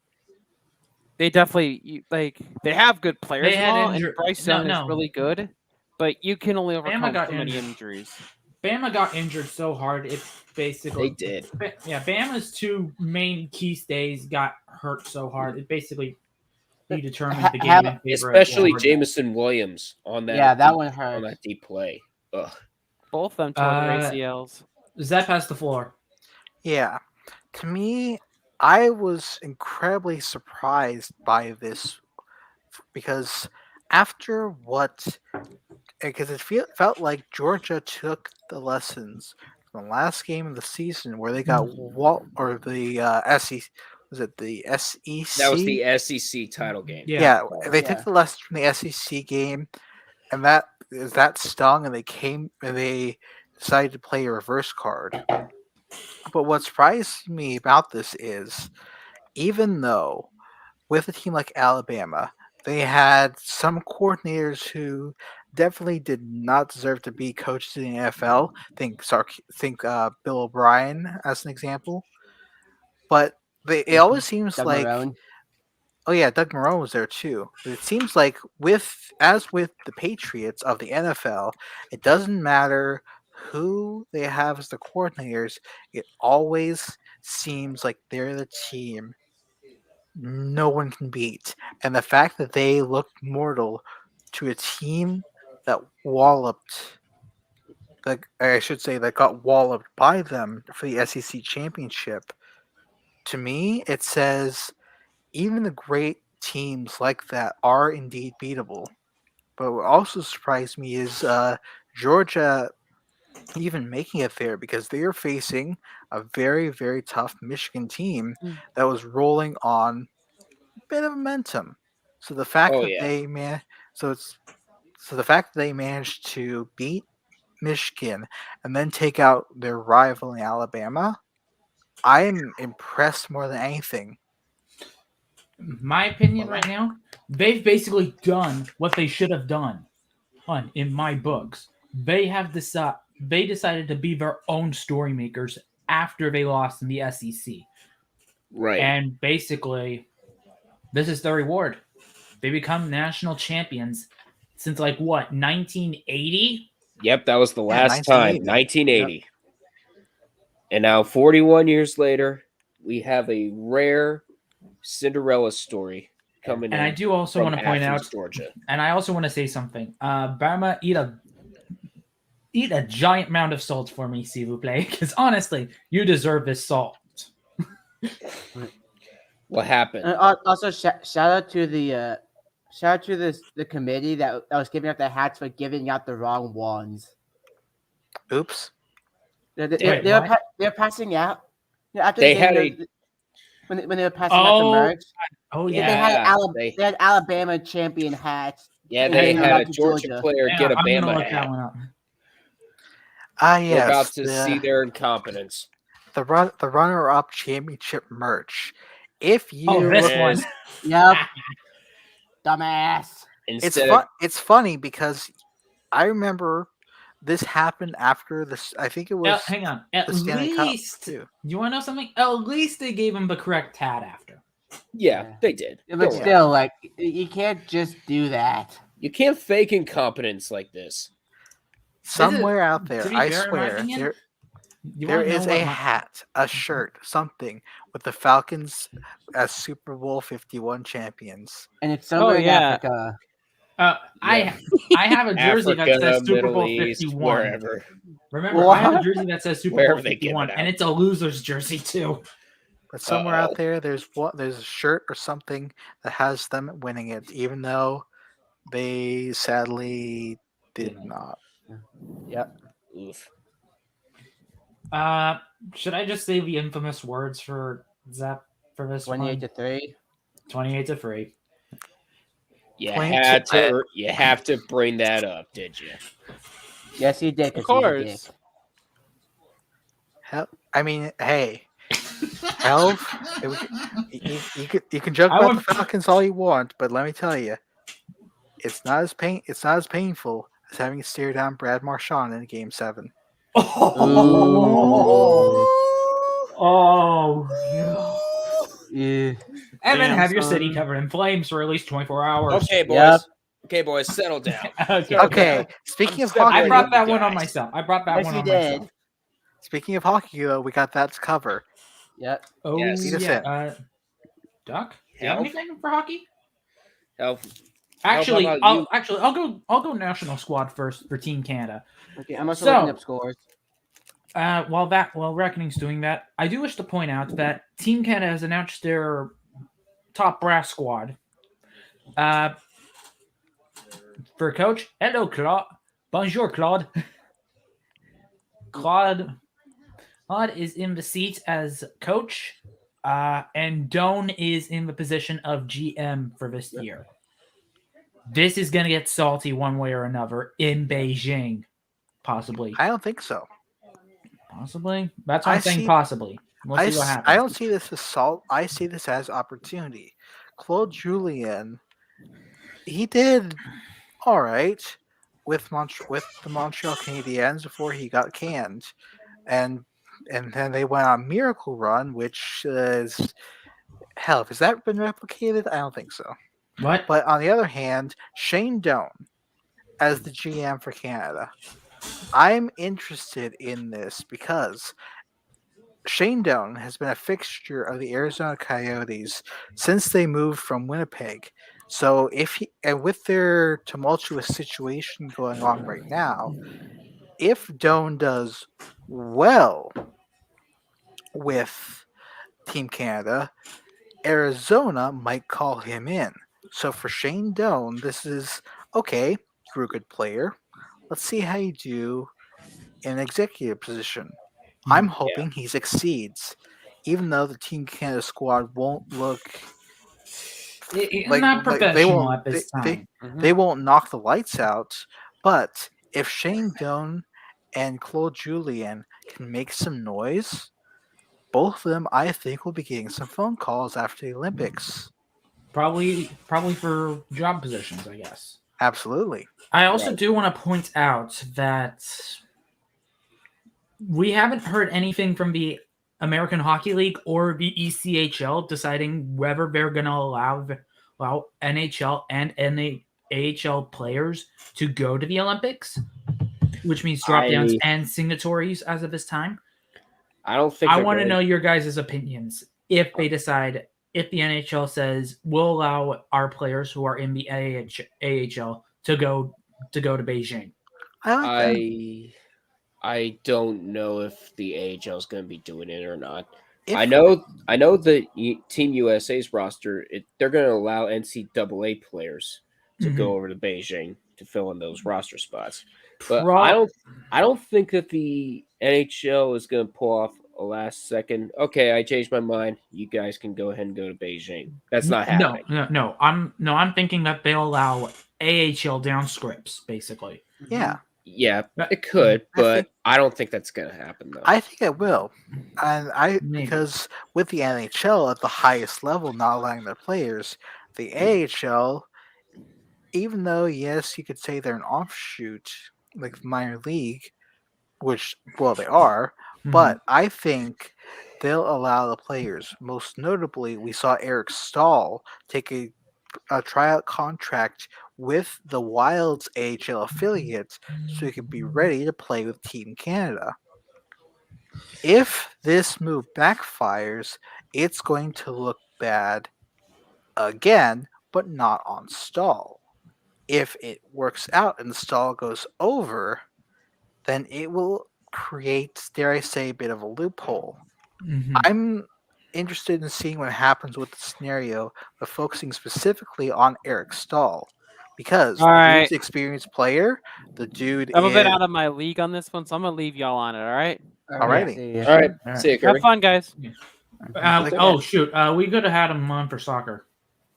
Speaker 5: They definitely they have good players
Speaker 2: They
Speaker 5: and
Speaker 2: had
Speaker 5: all, and
Speaker 2: injured-
Speaker 5: Bryce
Speaker 2: no,
Speaker 5: Young is
Speaker 2: no.
Speaker 5: really good, but you can only overcome
Speaker 2: got
Speaker 5: so many
Speaker 2: injured.
Speaker 5: injuries.
Speaker 2: Bama got injured so hard it basically
Speaker 1: They did.
Speaker 2: Bama's two main key stays got hurt so hard it basically he determined the game
Speaker 4: Have-
Speaker 2: in favor
Speaker 1: Especially
Speaker 2: of
Speaker 1: Jamison Williams on that.
Speaker 4: Yeah, that
Speaker 1: deep-
Speaker 4: one
Speaker 1: on
Speaker 4: hurt.
Speaker 1: that deep play. Ugh.
Speaker 5: Both of them tore their
Speaker 2: Uh,
Speaker 5: ACLs.
Speaker 2: Zep has the floor.
Speaker 3: Yeah. To me, I was incredibly surprised by this because after because it felt like Georgia took the lessons from the last game of the season where they got the SEC. Was it the SEC?
Speaker 1: That was the SEC title game.
Speaker 2: Yeah.
Speaker 3: They took the lessons from the SEC game, and that stung, and they decided to play a reverse card. But what surprised me about this is, even though with a team like Alabama, they had some coordinators who definitely did not deserve to be coaches in the NFL. Think Bill O'Brien as an example. But it always seems
Speaker 4: Doug
Speaker 3: like
Speaker 4: Marrone.
Speaker 3: oh yeah, Doug Marrone was there too. But it seems like with the Patriots of the NFL, it doesn't matter who they have as the coordinators. It always seems like they're the team no one can beat. And the fact that they looked mortal to a team that that got walloped by them for the SEC championship, to me, it says even the great teams like that are indeed beatable. But what also surprised me is Georgia even making it there because they are facing a very, very tough Michigan team that was rolling on a bit of momentum. So the fact
Speaker 1: Oh,
Speaker 3: that
Speaker 1: yeah.
Speaker 3: the fact that they managed to beat Michigan and then take out their rival in Alabama, I am impressed more than anything.
Speaker 2: My opinion right now, they've basically done what they should have done. In my books, they decided to be their own story makers after they lost in the SEC,
Speaker 1: Right.
Speaker 2: and basically, this is their reward. They become national champions since 1980.
Speaker 1: Yep, that was the last time,
Speaker 3: 1980.
Speaker 1: 1980. And now, 41 years later, we have a rare Cinderella story coming in.
Speaker 2: And I do also
Speaker 1: from
Speaker 2: want to point
Speaker 1: Athens,
Speaker 2: out,
Speaker 1: Georgia.
Speaker 2: and I also want to say something. Bama eat a giant mound of salt for me, s'il vous plaît, because honestly, you deserve this salt.
Speaker 1: What happened?
Speaker 4: And also, shout out to the the committee that was giving out the hats for giving out the wrong ones.
Speaker 3: Oops.
Speaker 2: Wait,
Speaker 4: They were
Speaker 2: what?
Speaker 4: they're passing out. After
Speaker 1: They
Speaker 4: the
Speaker 1: had
Speaker 4: game, when they were passing out the
Speaker 2: Oh,
Speaker 4: merch,
Speaker 2: Oh
Speaker 4: they
Speaker 2: yeah.
Speaker 4: had
Speaker 1: they-
Speaker 4: they had Alabama champion hats.
Speaker 1: Yeah,
Speaker 4: and
Speaker 1: they
Speaker 4: then
Speaker 1: had a
Speaker 4: out to
Speaker 1: Georgia player
Speaker 2: Yeah,
Speaker 1: get a
Speaker 2: I'm gonna
Speaker 1: Bama
Speaker 2: look that
Speaker 1: hat.
Speaker 2: one up.
Speaker 3: Ah,
Speaker 1: We're
Speaker 3: yes.
Speaker 1: about to see their incompetence.
Speaker 3: the runner-up championship merch. If you
Speaker 2: Oh, this
Speaker 3: look-
Speaker 2: one.
Speaker 4: Yep. Dumbass.
Speaker 1: Instead
Speaker 3: it's funny because I remember this happened after this. I think it was
Speaker 2: Hang on. At
Speaker 3: the Stanley Cup,
Speaker 2: least,
Speaker 3: too.
Speaker 2: you want to know something? At least they gave him the correct hat after.
Speaker 1: yeah,
Speaker 4: Yeah.
Speaker 1: they did.
Speaker 4: But
Speaker 1: Don't worry.
Speaker 4: still, like, you can't just do that.
Speaker 1: You can't fake incompetence like this.
Speaker 3: somewhere out
Speaker 2: to
Speaker 3: there.
Speaker 2: be
Speaker 3: I
Speaker 2: fair, in my
Speaker 3: swear
Speaker 2: opinion, You
Speaker 3: there
Speaker 2: wanna know
Speaker 3: is
Speaker 2: what
Speaker 3: a
Speaker 2: my-
Speaker 3: hat, a shirt, something with the Falcons as Super Bowl 51 champions.
Speaker 4: And it's somewhere in
Speaker 5: yeah.
Speaker 4: Africa.
Speaker 2: I have a jersey that
Speaker 1: Africa,
Speaker 2: says Super
Speaker 1: Middle
Speaker 2: Bowl
Speaker 1: East,
Speaker 2: 51.
Speaker 1: wherever.
Speaker 2: Remember, I have a
Speaker 4: What?
Speaker 2: jersey that says Super
Speaker 1: Wherever
Speaker 2: Bowl
Speaker 1: they give it
Speaker 2: 51,
Speaker 1: out.
Speaker 2: and it's a loser's jersey too.
Speaker 3: But somewhere out
Speaker 1: Uh-oh.
Speaker 3: there, there's a shirt or something that has them winning it, even though they sadly did
Speaker 2: Didn't.
Speaker 3: not.
Speaker 4: Yep.
Speaker 1: Oof.
Speaker 2: Should I just say the infamous words for Zap for this
Speaker 4: 28
Speaker 2: one?
Speaker 4: to 3.
Speaker 2: 28 to 3.
Speaker 1: You
Speaker 3: Point
Speaker 1: had
Speaker 3: to-
Speaker 1: to. You have to bring that up, did you?
Speaker 4: Yes, he did. 'cause
Speaker 5: Of
Speaker 4: he's a
Speaker 5: course.
Speaker 4: dick.
Speaker 3: Hell, I mean, hey, Elf, you can joke
Speaker 2: I
Speaker 3: about
Speaker 2: want-
Speaker 3: the Falcons all you want, but let me tell you, it's not as painful as having to stare down Brad Marchand in Game 7.
Speaker 2: Oh,
Speaker 4: Yeah.
Speaker 2: and then
Speaker 5: Damn,
Speaker 2: have your city
Speaker 5: son.
Speaker 2: covered in flames for at least 24 hours.
Speaker 1: Okay, boys.
Speaker 4: Yep.
Speaker 1: Okay, boys, settle down.
Speaker 2: Okay.
Speaker 3: Okay, speaking of
Speaker 1: Step
Speaker 3: hockey,
Speaker 2: I brought
Speaker 1: you
Speaker 2: that one on
Speaker 1: guys.
Speaker 2: myself. I brought that
Speaker 4: Yes,
Speaker 2: one
Speaker 4: you
Speaker 2: on
Speaker 4: did.
Speaker 2: myself.
Speaker 3: speaking of hockey, though, we got that to cover.
Speaker 4: Yep.
Speaker 2: Oh
Speaker 1: Yes.
Speaker 3: Lead us
Speaker 2: yeah.
Speaker 3: in.
Speaker 2: Duck, do you have
Speaker 1: Help.
Speaker 2: anything for hockey?
Speaker 1: Help.
Speaker 2: Actually,
Speaker 1: about
Speaker 2: I'll
Speaker 1: you?
Speaker 2: go national squad first for Team Canada.
Speaker 4: Okay, I'm also
Speaker 2: So-
Speaker 4: looking up scores.
Speaker 2: While Reckoning's doing that, I do wish to point out that Team Canada has announced their top brass squad. For coach, hello Claude. Bonjour Claude. Claude is in the seat as coach, and Doan is in the position of GM for this year. This is gonna get salty one way or another in Beijing, possibly.
Speaker 3: I don't think so.
Speaker 2: Possibly. That's what
Speaker 3: I
Speaker 2: I'm saying.
Speaker 3: see-
Speaker 2: Possibly. We'll see what happens.
Speaker 3: I don't see this as salt. I see this as opportunity. Claude Julien, he did all right with the Montreal Canadiens before he got canned, and then they went on a miracle run, which is hell. Has that been replicated? I don't think so.
Speaker 2: What?
Speaker 3: But on the other hand, Shane Doan as the GM for Canada, I'm interested in this because Shane Doan has been a fixture of the Arizona Coyotes since they moved from Winnipeg. So and with their tumultuous situation going on right now, if Doan does well with Team Canada, Arizona might call him in. So for Shane Doan, this is okay. You're a good player. Let's see how you do in an executive position. I'm hoping he succeeds, even though the Team Canada squad won't look
Speaker 2: Not professional at this
Speaker 3: they,
Speaker 2: time.
Speaker 3: they won't knock the lights out. But if Shane Doan and Claude Julien can make some noise, both of them, I think, will be getting some phone calls after the Olympics.
Speaker 2: Probably for job positions, I guess.
Speaker 3: Absolutely.
Speaker 2: I also do want to point out that we haven't heard anything from the American Hockey League or the ECHL deciding whether they're going to allow NHL and AHL players to go to the Olympics, which means drop downs and signatories as of this time.
Speaker 1: I don't think.
Speaker 2: I want to know your guys' opinions if they decide, if the NHL says we'll allow our players who are in the AHL to go to Beijing.
Speaker 3: I like that.
Speaker 1: I don't know if the AHL is going to be doing it or not.
Speaker 3: If,
Speaker 1: I know the Team USA's roster. They're going to allow NCAA players to
Speaker 2: Mhm.
Speaker 1: go over to Beijing to fill in those roster spots, but
Speaker 2: Pro-
Speaker 1: I don't think that the NHL is going to pull off a last second. Okay, I changed my mind. You guys can go ahead and go to Beijing. That's not happening.
Speaker 2: No. I'm thinking that they'll allow AHL down scripts, basically.
Speaker 3: yeah,
Speaker 1: Yeah,
Speaker 2: That-
Speaker 1: it could,
Speaker 3: I
Speaker 1: but
Speaker 3: think-
Speaker 1: I don't think that's going to happen though.
Speaker 3: I think it will, and
Speaker 2: Maybe.
Speaker 3: because with the NHL at the highest level not allowing their players, the AHL, even though yes, you could say they're an offshoot like minor league, which well they are,
Speaker 2: Mhm.
Speaker 3: but I think they'll allow the players. Most notably, we saw Eric Stahl take a tryout contract with the Wild's AHL affiliate so he could be ready to play with Team Canada. If this move backfires, it's going to look bad again, but not on Stahl. If it works out and Stahl goes over, then it will create, dare I say, a bit of a loophole.
Speaker 2: Mhm.
Speaker 3: I'm interested in seeing what happens with the scenario, but focusing specifically on Eric Stahl. Because
Speaker 5: All
Speaker 3: the
Speaker 5: right.
Speaker 3: dude's experienced player, the dude
Speaker 5: I'm a bit
Speaker 3: is
Speaker 5: out of my league on this one, so I'm gonna leave y'all on it. All right.
Speaker 3: Alrighty.
Speaker 4: See ya.
Speaker 1: All right,
Speaker 2: All right.
Speaker 1: see you,
Speaker 5: Have
Speaker 1: Kirby.
Speaker 5: fun, guys.
Speaker 2: Oh shoot, we could have had him on for soccer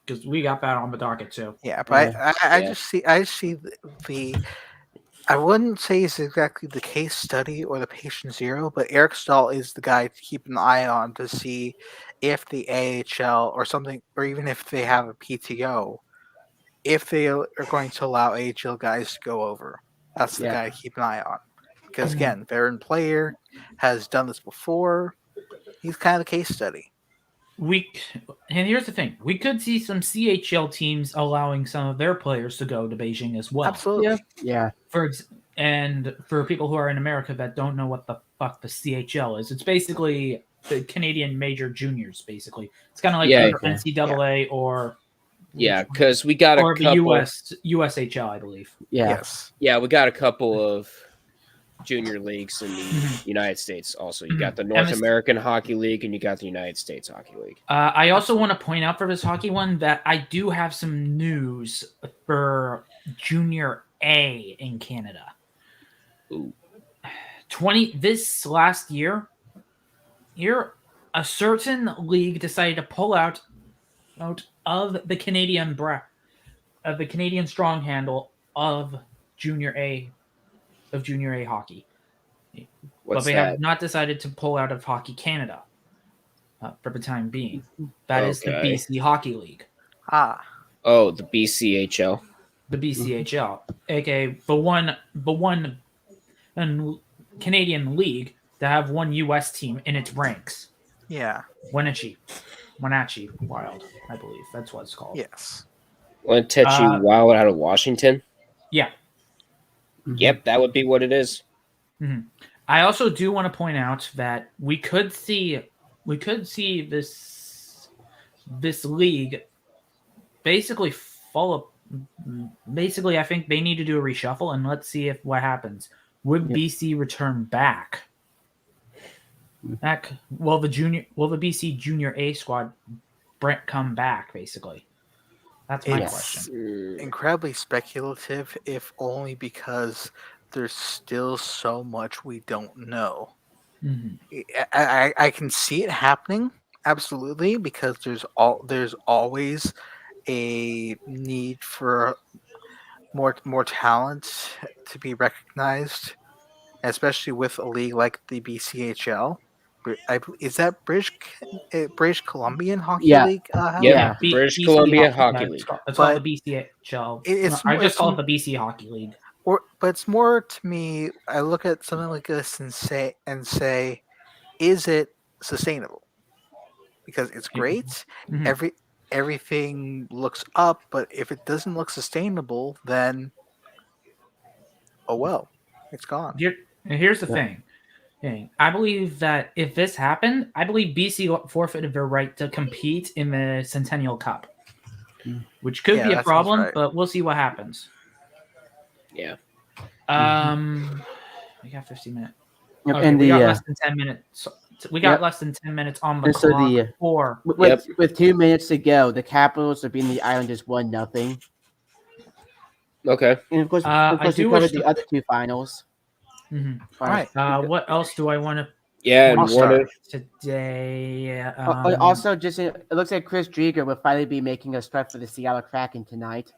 Speaker 2: because we got that on the docket too.
Speaker 3: Yeah, but I
Speaker 1: Yeah.
Speaker 3: just see the I wouldn't say it's exactly the case study or the patient zero, but Eric Stahl is the guy to keep an eye on to see if the AHL or something, or even if they have a PTO, if they are going to allow AHL guys to go over. That's the
Speaker 4: Yeah.
Speaker 3: guy to keep an eye on. Because again, veteran player has done this before. He's kind of the case study.
Speaker 2: And here's the thing: we could see some CHL teams allowing some of their players to go to Beijing as well.
Speaker 3: Absolutely.
Speaker 4: Yeah.
Speaker 2: And for people who are in America that don't know what the fuck the CHL is, it's basically the Canadian Major Juniors. Basically, it's kind of like
Speaker 1: Yeah.
Speaker 2: either NCAA or
Speaker 1: Yeah, because we got a
Speaker 2: or the
Speaker 1: couple.
Speaker 2: USHL, I believe.
Speaker 4: Yeah.
Speaker 3: Yes.
Speaker 1: Yeah, we got a couple of junior leagues in the United States. Also, you got the North American Hockey League and you got the United States Hockey League.
Speaker 2: I also want to point out for this hockey one that I do have some news for Junior A in Canada.
Speaker 1: Ooh.
Speaker 2: This last year, a certain league decided to pull out of the Canadian strong handle of Junior A hockey.
Speaker 1: What's
Speaker 2: but they
Speaker 1: that?
Speaker 2: have not decided to pull out of Hockey Canada for the time being. That is the
Speaker 1: Okay.
Speaker 2: BC Hockey League,
Speaker 1: Oh, the BCHL.
Speaker 2: the BCHL, aka the one Canadian league to have one U.S. team in its ranks.
Speaker 3: Yeah.
Speaker 2: Wenatchee Wild, I believe that's what it's called.
Speaker 3: Yes.
Speaker 1: Wenatchee Wild out of Washington.
Speaker 2: Yeah.
Speaker 1: Yep, that would be what it is.
Speaker 2: Mm-hmm. I also do want to point out that we could see this league basically full of. Basically, I think they need to do a reshuffle, and let's see what happens. Would BC return back? Will the BC Junior A squad come back? Basically, that's my question.
Speaker 3: Incredibly speculative, if only because there's still so much we don't know.
Speaker 2: Mm-hmm.
Speaker 3: I can see it happening, absolutely, because there's always a need for more talent to be recognized, especially with a league like the BCHL. Is that British Columbian Hockey League?
Speaker 1: Yeah, British Columbia Hockey League.
Speaker 2: It's called the BCHL. I just call it the BC Hockey League.
Speaker 3: But it's more to me. I look at something like this and say, is it sustainable? Because it's great.
Speaker 2: Mm-hmm.
Speaker 3: Everything looks up, but if it doesn't look sustainable, then oh well, it's gone.
Speaker 2: Here's the thing. I believe that if this happened, I believe BC forfeited their right to compete in the Centennial Cup, which could be a problem, but we'll see what happens.
Speaker 1: Yeah.
Speaker 2: We got 15 minutes.
Speaker 4: Yep,
Speaker 2: Okay,
Speaker 4: and
Speaker 2: we
Speaker 4: the
Speaker 2: got less than 10 minutes. So we got
Speaker 4: Yep.
Speaker 2: less than 10 minutes on the
Speaker 4: And so
Speaker 2: clock.
Speaker 4: the,
Speaker 2: Or
Speaker 4: with 2 minutes to go, the Capitals are beating the Islanders 1-0.
Speaker 1: Okay.
Speaker 4: And of course,
Speaker 2: I
Speaker 4: we
Speaker 2: do
Speaker 4: covered
Speaker 2: wish
Speaker 4: the other two finals.
Speaker 2: Mhm.
Speaker 3: Right.
Speaker 2: What else do I want to
Speaker 1: Yeah, and
Speaker 3: All-Star.
Speaker 1: one of
Speaker 2: today?
Speaker 4: Also, just it looks like Chris Drieger will finally be making a start for the Seattle Kraken tonight.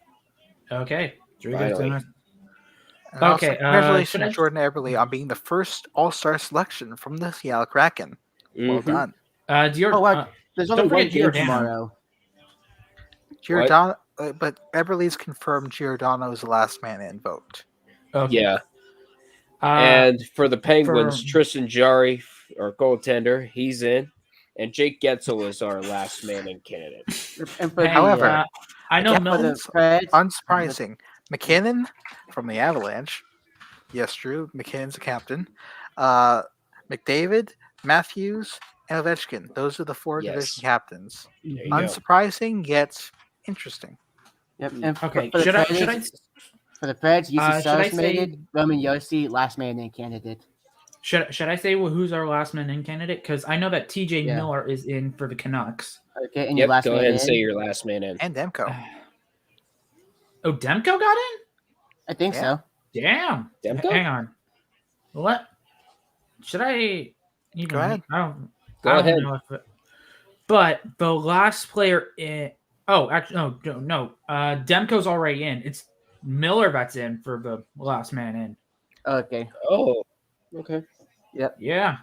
Speaker 2: Okay.
Speaker 1: Finally.
Speaker 3: And also,
Speaker 2: Okay,
Speaker 3: congratulations,
Speaker 2: should I-
Speaker 3: Jordan Eberle, on being the first All-Star selection from the Seattle Kraken. Well
Speaker 1: Mhm.
Speaker 3: done.
Speaker 2: Dior,
Speaker 4: Oh, wow. There's
Speaker 2: don't
Speaker 4: only one
Speaker 2: forget
Speaker 4: game
Speaker 2: Giordano.
Speaker 4: tomorrow.
Speaker 3: Giordano, but Eberle's confirmed Giordano's the last man in vote.
Speaker 2: Okay.
Speaker 1: Yeah.
Speaker 2: Uh,
Speaker 1: And for the Penguins,
Speaker 2: for-
Speaker 1: Tristan Jarry, our goaltender, he's in. And Jake Getzel is our last man in candidate.
Speaker 4: And for
Speaker 3: However,
Speaker 2: I know
Speaker 3: again,
Speaker 4: for the
Speaker 2: Milton's.
Speaker 4: Preds,
Speaker 3: Unsurprising. McKinnon from the Avalanche. Yes, Drew. McKinnon's the captain. McDavid, Matthews, and Ovechkin. Those are the four
Speaker 1: Yes.
Speaker 3: division captains.
Speaker 1: There you go.
Speaker 3: Unsurprising, yet interesting.
Speaker 4: Yep. And
Speaker 2: Okay,
Speaker 4: for the
Speaker 2: should I-
Speaker 4: Preds, for the Preds,
Speaker 2: should I
Speaker 4: UC Saros
Speaker 2: say-
Speaker 4: made it. Roman Yossi, last man in candidate.
Speaker 2: Should I say who's our last man in candidate? Because I know that TJ
Speaker 4: Yeah.
Speaker 2: Miller is in for the Canucks.
Speaker 4: Okay, and your
Speaker 1: Yep,
Speaker 4: last
Speaker 1: go
Speaker 4: man
Speaker 1: ahead and
Speaker 4: in.
Speaker 1: say your last man in.
Speaker 3: And Demko.
Speaker 2: Oh, Demko got in?
Speaker 4: I think
Speaker 3: Yeah.
Speaker 4: so.
Speaker 2: Damn.
Speaker 1: Demko?
Speaker 2: Hang on. What? Should I even?
Speaker 3: Go ahead.
Speaker 2: I don't.
Speaker 1: Go
Speaker 2: I don't
Speaker 1: ahead.
Speaker 2: know if but the last player in. Oh, actually, no. Demko's already in. It's Miller that's in for the last man in.
Speaker 4: Okay.
Speaker 1: Oh, okay.
Speaker 2: Yeah.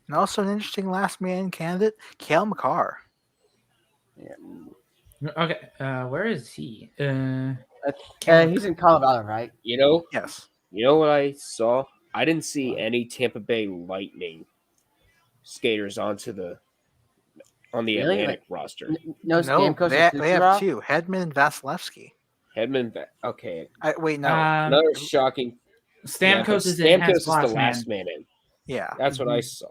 Speaker 3: And also an interesting last man candidate, Cale McCarr.
Speaker 2: Okay. Where is he?
Speaker 4: He's in Colorado, right?
Speaker 1: You know
Speaker 3: Yes.
Speaker 1: what I saw? I didn't see any Tampa Bay Lightning skaters on the
Speaker 4: Really?
Speaker 1: Atlantic roster.
Speaker 4: No,
Speaker 3: No,
Speaker 4: Stamkos
Speaker 3: they
Speaker 4: and
Speaker 3: have
Speaker 4: Kucherov?
Speaker 3: two, Hedman and Vasilevsky.
Speaker 1: Hedman, okay.
Speaker 3: Wait, no.
Speaker 1: Another shocking.
Speaker 2: Stamkos
Speaker 1: yeah,
Speaker 2: is in
Speaker 1: Stamkos
Speaker 2: as
Speaker 1: is the
Speaker 2: last
Speaker 1: last
Speaker 2: man.
Speaker 1: man in.
Speaker 3: Yeah.
Speaker 1: That's what I saw.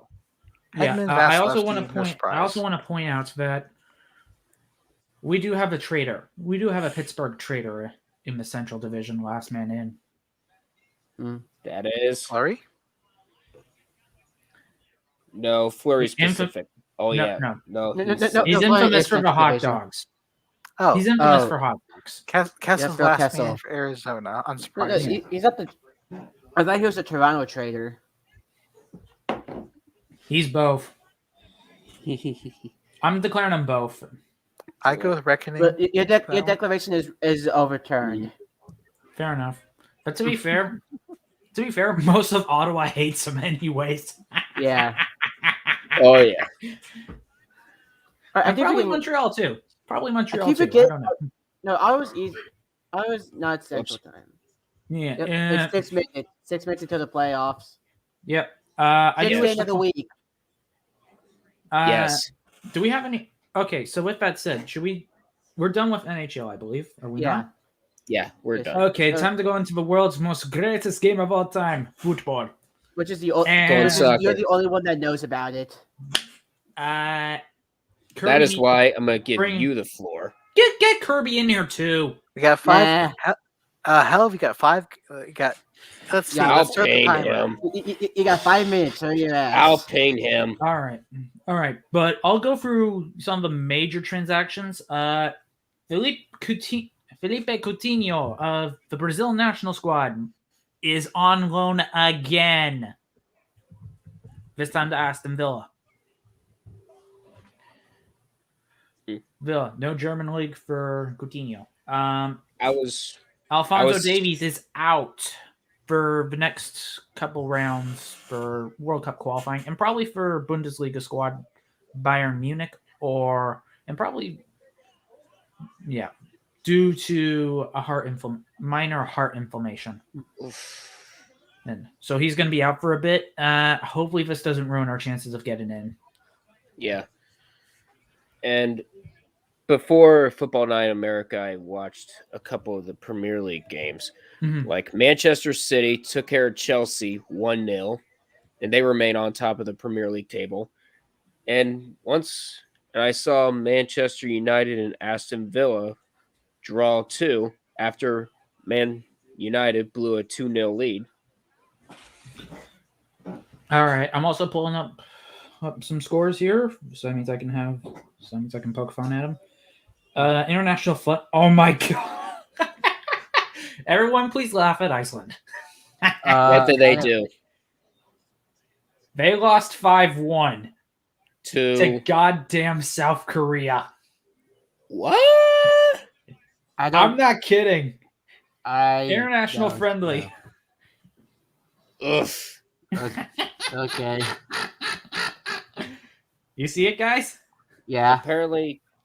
Speaker 2: Yeah.
Speaker 3: Hedman,
Speaker 2: I also
Speaker 3: Vasilevsky,
Speaker 2: want
Speaker 3: no
Speaker 2: to point.
Speaker 3: surprise.
Speaker 2: I also want to point out that we do have a trader. We do have a Pittsburgh trader in the Central Division, last man in.
Speaker 1: That is
Speaker 3: Fleury?
Speaker 1: no Fleury's
Speaker 2: Infam-
Speaker 1: Pacific. Oh
Speaker 2: No,
Speaker 1: yeah,
Speaker 2: no.
Speaker 1: no,
Speaker 4: No,
Speaker 1: he's-
Speaker 4: no,
Speaker 2: He's
Speaker 4: no,
Speaker 2: infamous
Speaker 4: it's
Speaker 2: for the
Speaker 4: Central
Speaker 2: hot
Speaker 4: Division.
Speaker 2: dogs.
Speaker 3: Oh,
Speaker 2: He's infamous
Speaker 4: Oh.
Speaker 2: for hot dogs.
Speaker 3: Kessel's
Speaker 4: Phil
Speaker 3: last
Speaker 4: Kessel.
Speaker 3: man for Arizona.
Speaker 4: No,
Speaker 3: Unsurprising.
Speaker 4: he's at the. I thought he was a Toronto trader.
Speaker 2: He's both. I'm declaring them both.
Speaker 3: I go with Reckoning.
Speaker 4: But your
Speaker 3: Well-
Speaker 4: declaration is overturned.
Speaker 2: Fair enough. But to be fair, most of Ottawa hates him anyways.
Speaker 4: Yeah.
Speaker 1: oh yeah.
Speaker 4: I
Speaker 2: And
Speaker 4: keep
Speaker 2: probably
Speaker 4: forgetting-
Speaker 2: Montreal too. Probably Montreal
Speaker 4: keep
Speaker 2: too. I
Speaker 4: forgetting-
Speaker 2: don't know.
Speaker 4: No, I was not Central Time.
Speaker 2: Yeah.
Speaker 4: Yep,
Speaker 2: yeah.
Speaker 4: it's 6 minutes. 6 minutes until the playoffs.
Speaker 2: Yep. I
Speaker 4: Sixth
Speaker 2: do
Speaker 4: game
Speaker 2: wish
Speaker 4: of the week.
Speaker 1: Yes.
Speaker 2: Do we have any? Okay, so with that said, we're done with NHL, I believe. Are we
Speaker 4: Yeah.
Speaker 2: not?
Speaker 1: Yeah, we're
Speaker 4: Yes.
Speaker 1: done.
Speaker 2: Okay, time to go into the world's most greatest game of all time, football.
Speaker 4: Which is the
Speaker 2: And
Speaker 1: soccer.
Speaker 4: you're the only one that knows about it.
Speaker 1: That
Speaker 2: Kirby,
Speaker 1: is why I'm gonna give
Speaker 2: bring-
Speaker 1: you the floor.
Speaker 2: get Kirby in here too.
Speaker 3: We got five. Hell, we got five. You got. Let's see.
Speaker 4: Yeah,
Speaker 1: I'll
Speaker 3: let's start the
Speaker 1: ping
Speaker 3: timer.
Speaker 1: him.
Speaker 4: You got 5 minutes. So your ass.
Speaker 1: I'll ping him.
Speaker 2: All right. But I'll go through some of the major transactions. Felipe Coutinho of the Brazil national squad is on loan again. This time to Aston Villa. Villa, no German league for Coutinho. Alfonso Davies is out for the next couple rounds for World Cup qualifying and probably for Bundesliga squad Bayern Munich due to a minor heart inflammation. And so he's going to be out for a bit. Hopefully this doesn't ruin our chances of getting in.
Speaker 1: Yeah. And before Football Night in America, I watched a couple of the Premier League games.
Speaker 2: Mhm.
Speaker 1: Like Manchester City took care of Chelsea 1-0, and they remain on top of the Premier League table. And I saw Manchester United and Aston Villa draw 2 after United blew a 2-0 lead.
Speaker 2: All right, I'm also pulling up some scores here, so that means I can poke fun at them. International foot. Oh my god! Everyone, please laugh at Iceland.
Speaker 1: What did they do?
Speaker 2: They lost 5-1 to
Speaker 1: To
Speaker 2: goddamn South Korea.
Speaker 1: what?
Speaker 2: I'm not kidding. International
Speaker 4: don't
Speaker 2: friendly.
Speaker 1: Ugh.
Speaker 4: know. Okay.
Speaker 2: You see it, guys?
Speaker 4: Yeah.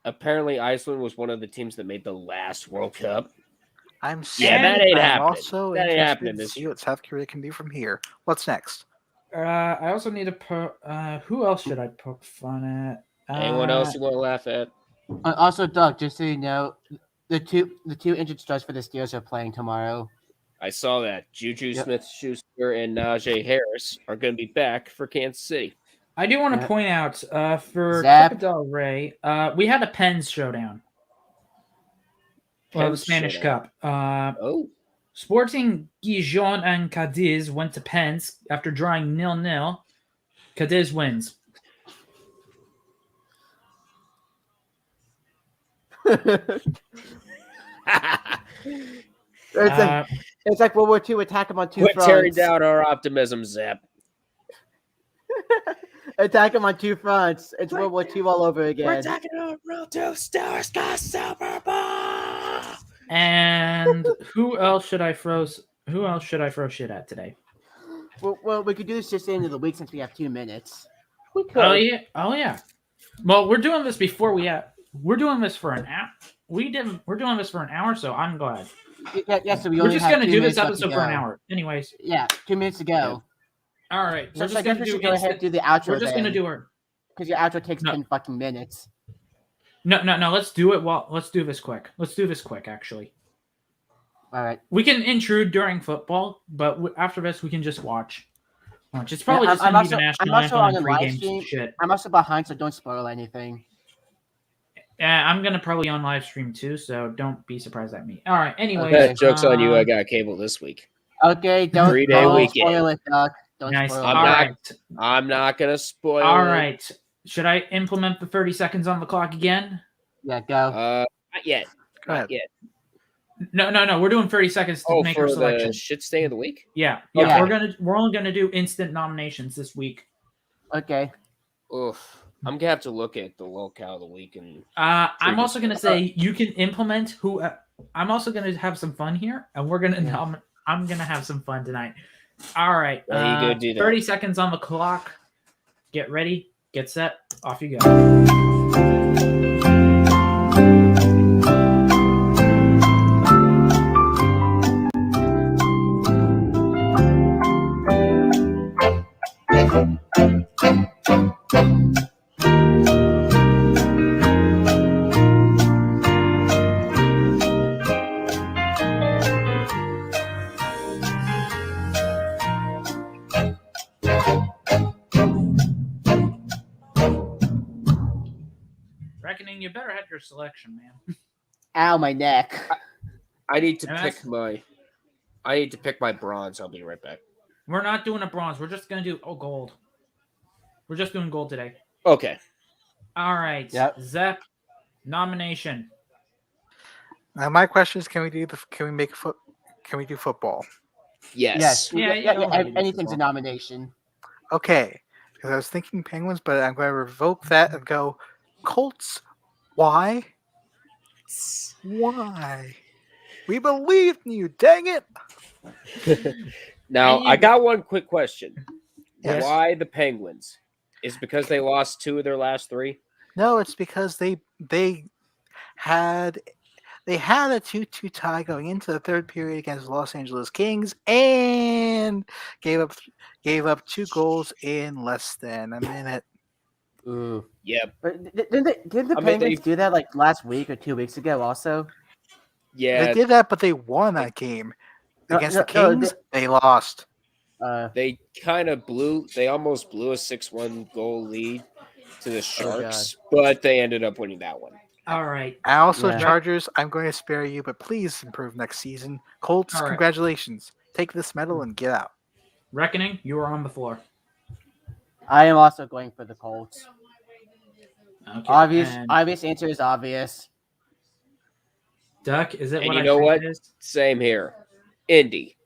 Speaker 1: Apparently, Iceland was one of the teams that made the last World Cup.
Speaker 3: I'm
Speaker 1: Yeah, that
Speaker 3: sad,
Speaker 1: ain't
Speaker 3: but I'm
Speaker 1: happening.
Speaker 3: also
Speaker 1: That ain't
Speaker 3: interested
Speaker 1: happening
Speaker 3: to
Speaker 1: this
Speaker 3: see
Speaker 1: year.
Speaker 3: what South Korea can do from here. What's next?
Speaker 2: I also need to who else should I poke fun at?
Speaker 1: Anyone else you want to laugh at?
Speaker 4: Also, Doug, just so you know, the two injured stars for the Steelers are playing tomorrow.
Speaker 1: I saw that Juju
Speaker 4: Yep.
Speaker 1: Smith-Schuster and Najee Harris are going to be back for Kansas City.
Speaker 2: I do want to
Speaker 4: Yeah.
Speaker 2: point out for
Speaker 4: Zap.
Speaker 2: Copa del Rey, we had a Pens showdown. Well, the
Speaker 1: Pens
Speaker 2: Spanish
Speaker 1: showdown.
Speaker 2: Cup.
Speaker 1: Oh,
Speaker 2: Sporting Gijon and Cadiz went to Pens after drawing 0-0. Cadiz wins.
Speaker 4: It's like World War II. Attack them on two
Speaker 1: quit tearing
Speaker 4: fronts.
Speaker 1: down our optimism, Zep.
Speaker 4: Attack them on two fronts. It's World War II all over
Speaker 1: We're
Speaker 4: again.
Speaker 1: talking about World 2 Steelers got Super Bowl.
Speaker 2: And who else should I throw shit at today?
Speaker 4: Well, we could do this just at the end of the week since we have 2 minutes. We could.
Speaker 2: Oh yeah. Well, we're doing this before we're doing this for an hour. We're doing this for an hour, so I'm glad.
Speaker 4: Yeah, so
Speaker 2: We're
Speaker 4: only
Speaker 2: just
Speaker 4: have
Speaker 2: gonna
Speaker 4: 2
Speaker 2: do this
Speaker 4: minutes left to
Speaker 2: episode for an
Speaker 4: go.
Speaker 2: hour. Anyways.
Speaker 4: Yeah, 2 minutes to go.
Speaker 2: All right.
Speaker 4: So I guess we should go ahead and do the outro.
Speaker 2: We're just gonna do our
Speaker 4: because your outro takes
Speaker 2: No.
Speaker 4: 10 fucking minutes.
Speaker 2: No, let's do it let's do this quick. Let's do this quick, actually.
Speaker 4: All right.
Speaker 2: We can intrude during football, but after this we can just watch. It's probably
Speaker 4: Yeah,
Speaker 2: just
Speaker 4: I'm
Speaker 2: gonna be the
Speaker 4: also-
Speaker 2: national
Speaker 4: I'm also
Speaker 2: anthem
Speaker 4: on
Speaker 2: and
Speaker 4: a live
Speaker 2: pre-game
Speaker 4: stream.
Speaker 2: shit.
Speaker 4: I'm also behind, so don't spoil anything.
Speaker 2: I'm gonna probably on live stream too, so don't be surprised at me. All right. Anyways,
Speaker 4: Okay.
Speaker 1: Joke's on you. I got cable this week.
Speaker 4: Okay, don't
Speaker 1: 3-day
Speaker 4: don't
Speaker 1: weekend.
Speaker 4: spoil it, Doc. Don't
Speaker 2: nice.
Speaker 4: spoil
Speaker 2: All
Speaker 4: it.
Speaker 1: I'm not-
Speaker 2: right.
Speaker 1: I'm not going to spoil
Speaker 2: All
Speaker 1: it.
Speaker 2: right. Should I implement the 30 seconds on the clock again?
Speaker 4: Yeah, go.
Speaker 1: Not yet.
Speaker 3: Go ahead.
Speaker 1: Not yet.
Speaker 2: No. We're doing 30 seconds to make
Speaker 1: for
Speaker 2: our
Speaker 1: the
Speaker 2: selection.
Speaker 1: shit stay of the week?
Speaker 2: Yeah.
Speaker 4: Okay.
Speaker 2: We're only gonna do instant nominations this week.
Speaker 4: Okay.
Speaker 1: Oof. I'm going to have to look at the locale of the week. And
Speaker 2: I'm also gonna say you can implement who. I'm also gonna have some fun here, and we're gonna.
Speaker 4: Yeah.
Speaker 2: I'm gonna have some fun tonight. All right.
Speaker 1: Yeah, you go do that.
Speaker 2: 30 seconds on the clock. Get ready. Get set. Off you go. Reckoning, you better have your selection, man.
Speaker 4: Ow, my neck.
Speaker 1: I need to
Speaker 2: And
Speaker 1: pick my bronze. I'll be right back.
Speaker 2: We're not doing a bronze. We're just gonna do gold. We're just doing gold today.
Speaker 1: Okay.
Speaker 2: All right.
Speaker 4: Yep.
Speaker 2: Zep, nomination.
Speaker 3: Now my question is, can we do football?
Speaker 1: Yes.
Speaker 2: Yeah,
Speaker 4: Anything's a nomination.
Speaker 3: Okay, because I was thinking Penguins, but I'm going to revoke that and go Colts. Why? Why? We believed in you. Dang it!
Speaker 1: Now, I got one quick question.
Speaker 3: Yes.
Speaker 1: Why the Penguins? Is it because they lost 2 of their last 3?
Speaker 3: No, it's because they had a 2-2 tie going into the third period against the Los Angeles Kings and gave up 2 goals in less than a minute.
Speaker 4: Ooh.
Speaker 1: Yep.
Speaker 4: But didn't the
Speaker 1: I mean,
Speaker 4: Penguins do that like last week or 2 weeks ago also?
Speaker 1: Yeah.
Speaker 3: They did that, but they won that game. Against the
Speaker 4: No,
Speaker 3: Kings, they lost.
Speaker 1: They kind of they almost blew a 6-1 goal lead to the Sharks, but they ended up winning that one.
Speaker 2: All right.
Speaker 3: And also,
Speaker 4: Yeah.
Speaker 3: Chargers, I'm going to spare you, but please improve next season. Colts,
Speaker 2: All right.
Speaker 3: congratulations. Take this medal and get out.
Speaker 2: Reckoning, you are on the floor.
Speaker 4: I am also going for the Colts.
Speaker 2: Okay.
Speaker 4: Obvious
Speaker 2: and
Speaker 4: answer is obvious.
Speaker 2: Duck, is it
Speaker 1: And
Speaker 2: what
Speaker 1: you
Speaker 2: I
Speaker 1: know
Speaker 2: think
Speaker 1: what?
Speaker 2: it is?
Speaker 1: Same here. Indy.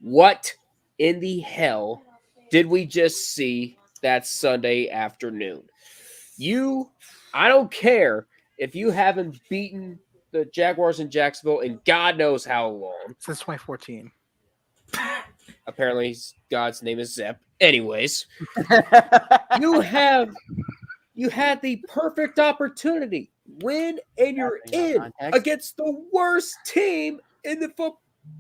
Speaker 1: What in the hell did we just see that Sunday afternoon? I don't care if you haven't beaten the Jaguars in Jacksonville in God knows how long.
Speaker 3: Since 2014.
Speaker 1: Apparently, God's name is Zep. Anyways, you had the perfect opportunity. Win and you're in
Speaker 4: Context.
Speaker 1: against the worst team in the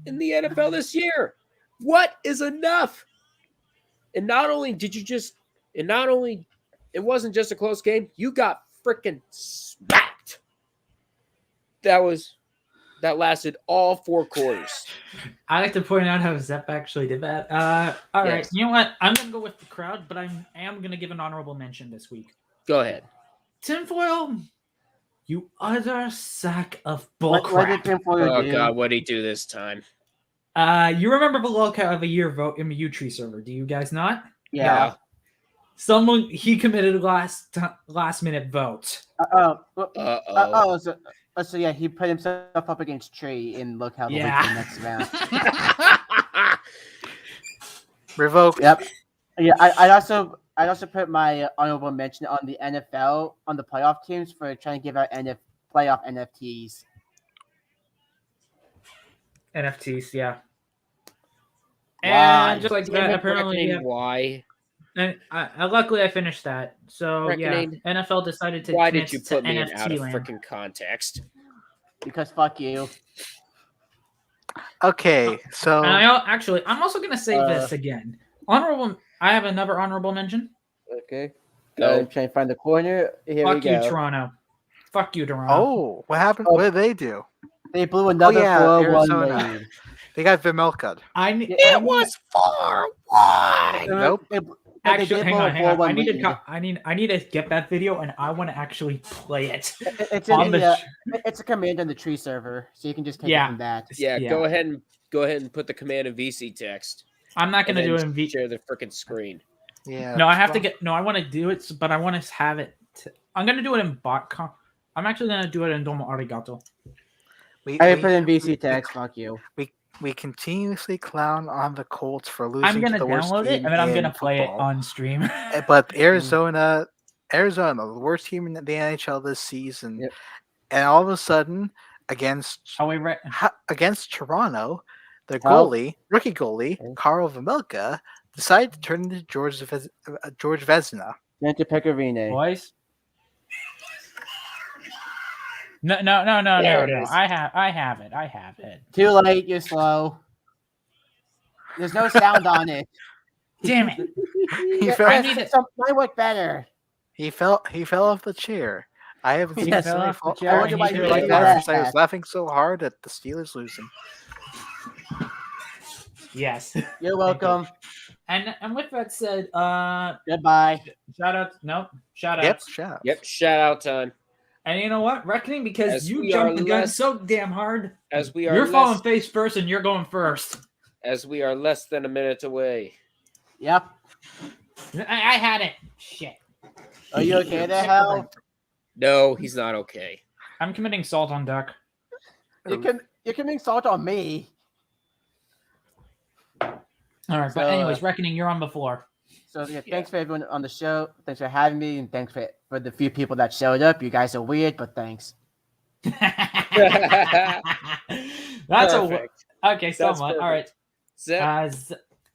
Speaker 1: NFL this year. What is enough? And not only it wasn't just a close game, you got freaking smacked. That lasted all 4 quarters.
Speaker 2: I like to point out how Zep actually did that. All right.
Speaker 1: Yes.
Speaker 2: You know what? I'm gonna go with the crowd, but I am gonna give an honorable mention this week.
Speaker 1: Go ahead.
Speaker 2: Tinfoil, you utter sack of
Speaker 4: What
Speaker 2: bullcrap.
Speaker 4: did Tinfoil
Speaker 1: Oh
Speaker 4: do?
Speaker 1: God, what did he do this time?
Speaker 2: You remember the lockout of the year vote in the U-Tree server? Do you guys not?
Speaker 4: Yeah.
Speaker 2: He committed last minute vote.
Speaker 4: So yeah, he put himself up against Tree and look how the next round.
Speaker 3: Revoked.
Speaker 4: Yep. Yeah, I also put my honorable mention on the NFL on the playoff teams for trying to give out playoff NFTs.
Speaker 2: NFTs, yeah.
Speaker 4: Why?
Speaker 2: And just like
Speaker 1: Damn
Speaker 2: that,
Speaker 1: it,
Speaker 2: apparently,
Speaker 1: Reckoning, why?
Speaker 2: and luckily I finished that. So
Speaker 1: Reckoning,
Speaker 2: yeah, NFL decided to
Speaker 1: Why
Speaker 2: commit
Speaker 1: did you
Speaker 2: to
Speaker 1: put me in
Speaker 2: NFT
Speaker 1: out of
Speaker 2: land.
Speaker 1: freaking context?
Speaker 4: Because fuck you.
Speaker 3: Okay, so
Speaker 2: And I'm also gonna say this again. I have another honorable mention.
Speaker 4: Okay.
Speaker 1: Go.
Speaker 4: I'm trying to find the corner. Here we
Speaker 2: Fuck you,
Speaker 4: go.
Speaker 2: Toronto. Fuck you, Toronto.
Speaker 3: oh, what happened?
Speaker 4: Oh.
Speaker 3: What did they do?
Speaker 4: They blew another
Speaker 3: yeah,
Speaker 4: 4-1
Speaker 3: Arizona.
Speaker 4: lead.
Speaker 3: They got Vimelka.
Speaker 1: It was 4-1.
Speaker 3: Nope.
Speaker 2: Actually, hang on. I need
Speaker 4: lead.
Speaker 2: to get that video, and I want to actually play it.
Speaker 4: It's
Speaker 2: on
Speaker 4: in
Speaker 2: the
Speaker 4: the it's a command on the Tree server, so you can just take it from that.
Speaker 1: Yeah, go ahead and put the command in VC text.
Speaker 2: I'm not gonna
Speaker 1: and
Speaker 2: do it
Speaker 1: then
Speaker 2: in V.
Speaker 1: Share the freaking screen.
Speaker 3: Yeah.
Speaker 2: No, I have to get. No, I want to do it, but I want to have it. I'm gonna do it in botcon. I'm actually gonna do it in Domo Arigato.
Speaker 4: I put in VC text. Fuck you.
Speaker 3: We continuously clown on the Colts for losing
Speaker 2: I'm gonna
Speaker 3: to the worst
Speaker 2: download it,
Speaker 3: team
Speaker 2: and then I'm
Speaker 3: in
Speaker 2: gonna play it
Speaker 3: football.
Speaker 2: on stream.
Speaker 3: But Arizona, the worst team in the NHL this season,
Speaker 4: Yep.
Speaker 3: and all of a sudden against Toronto, the rookie goalie, Carl Vejmelka, decided to turn into George Vezina.
Speaker 4: Into Pecorine.
Speaker 2: Boys. No.
Speaker 1: There it is.
Speaker 2: I have it.
Speaker 4: Too late. You're slow. There's no sound on it.
Speaker 2: Damn it.
Speaker 3: He
Speaker 4: Mine work better.
Speaker 3: He fell off the chair. I haven't seen
Speaker 4: Yes,
Speaker 3: somebody
Speaker 2: fell
Speaker 3: fall
Speaker 2: off the chair
Speaker 3: off
Speaker 2: and
Speaker 3: the
Speaker 2: he
Speaker 3: chair
Speaker 2: did
Speaker 3: like
Speaker 2: it
Speaker 3: that
Speaker 4: like
Speaker 3: since I was
Speaker 4: that.
Speaker 3: laughing so hard at the Steelers losing.
Speaker 2: Yes.
Speaker 4: You're welcome.
Speaker 2: And with that said,
Speaker 4: Goodbye.
Speaker 2: shout out.
Speaker 3: Yep, shout out.
Speaker 1: Yep, shout out time.
Speaker 2: And you know what? Reckoning, because
Speaker 1: As
Speaker 2: you
Speaker 1: we
Speaker 2: jumped
Speaker 1: are
Speaker 2: the gun
Speaker 1: less-
Speaker 2: so damn hard.
Speaker 1: As we are
Speaker 2: You're
Speaker 1: less,
Speaker 2: falling face first, and you're going first.
Speaker 1: as we are less than a minute away.
Speaker 4: Yep.
Speaker 2: I had it. Shit.
Speaker 4: Are you okay there, Hal?
Speaker 1: No, he's not okay.
Speaker 2: I'm committing salt on Duck.
Speaker 4: You're committing salt on me.
Speaker 2: All right, but
Speaker 4: So,
Speaker 2: anyways, Reckoning, you're on the floor.
Speaker 4: So yeah, thanks for everyone on the show. Thanks for having me, and thanks for the few people that showed up. You guys are weird, but thanks.
Speaker 2: That's
Speaker 1: Perfect.
Speaker 2: okay. Somewhat.
Speaker 1: perfect.
Speaker 2: All right.
Speaker 1: Zip.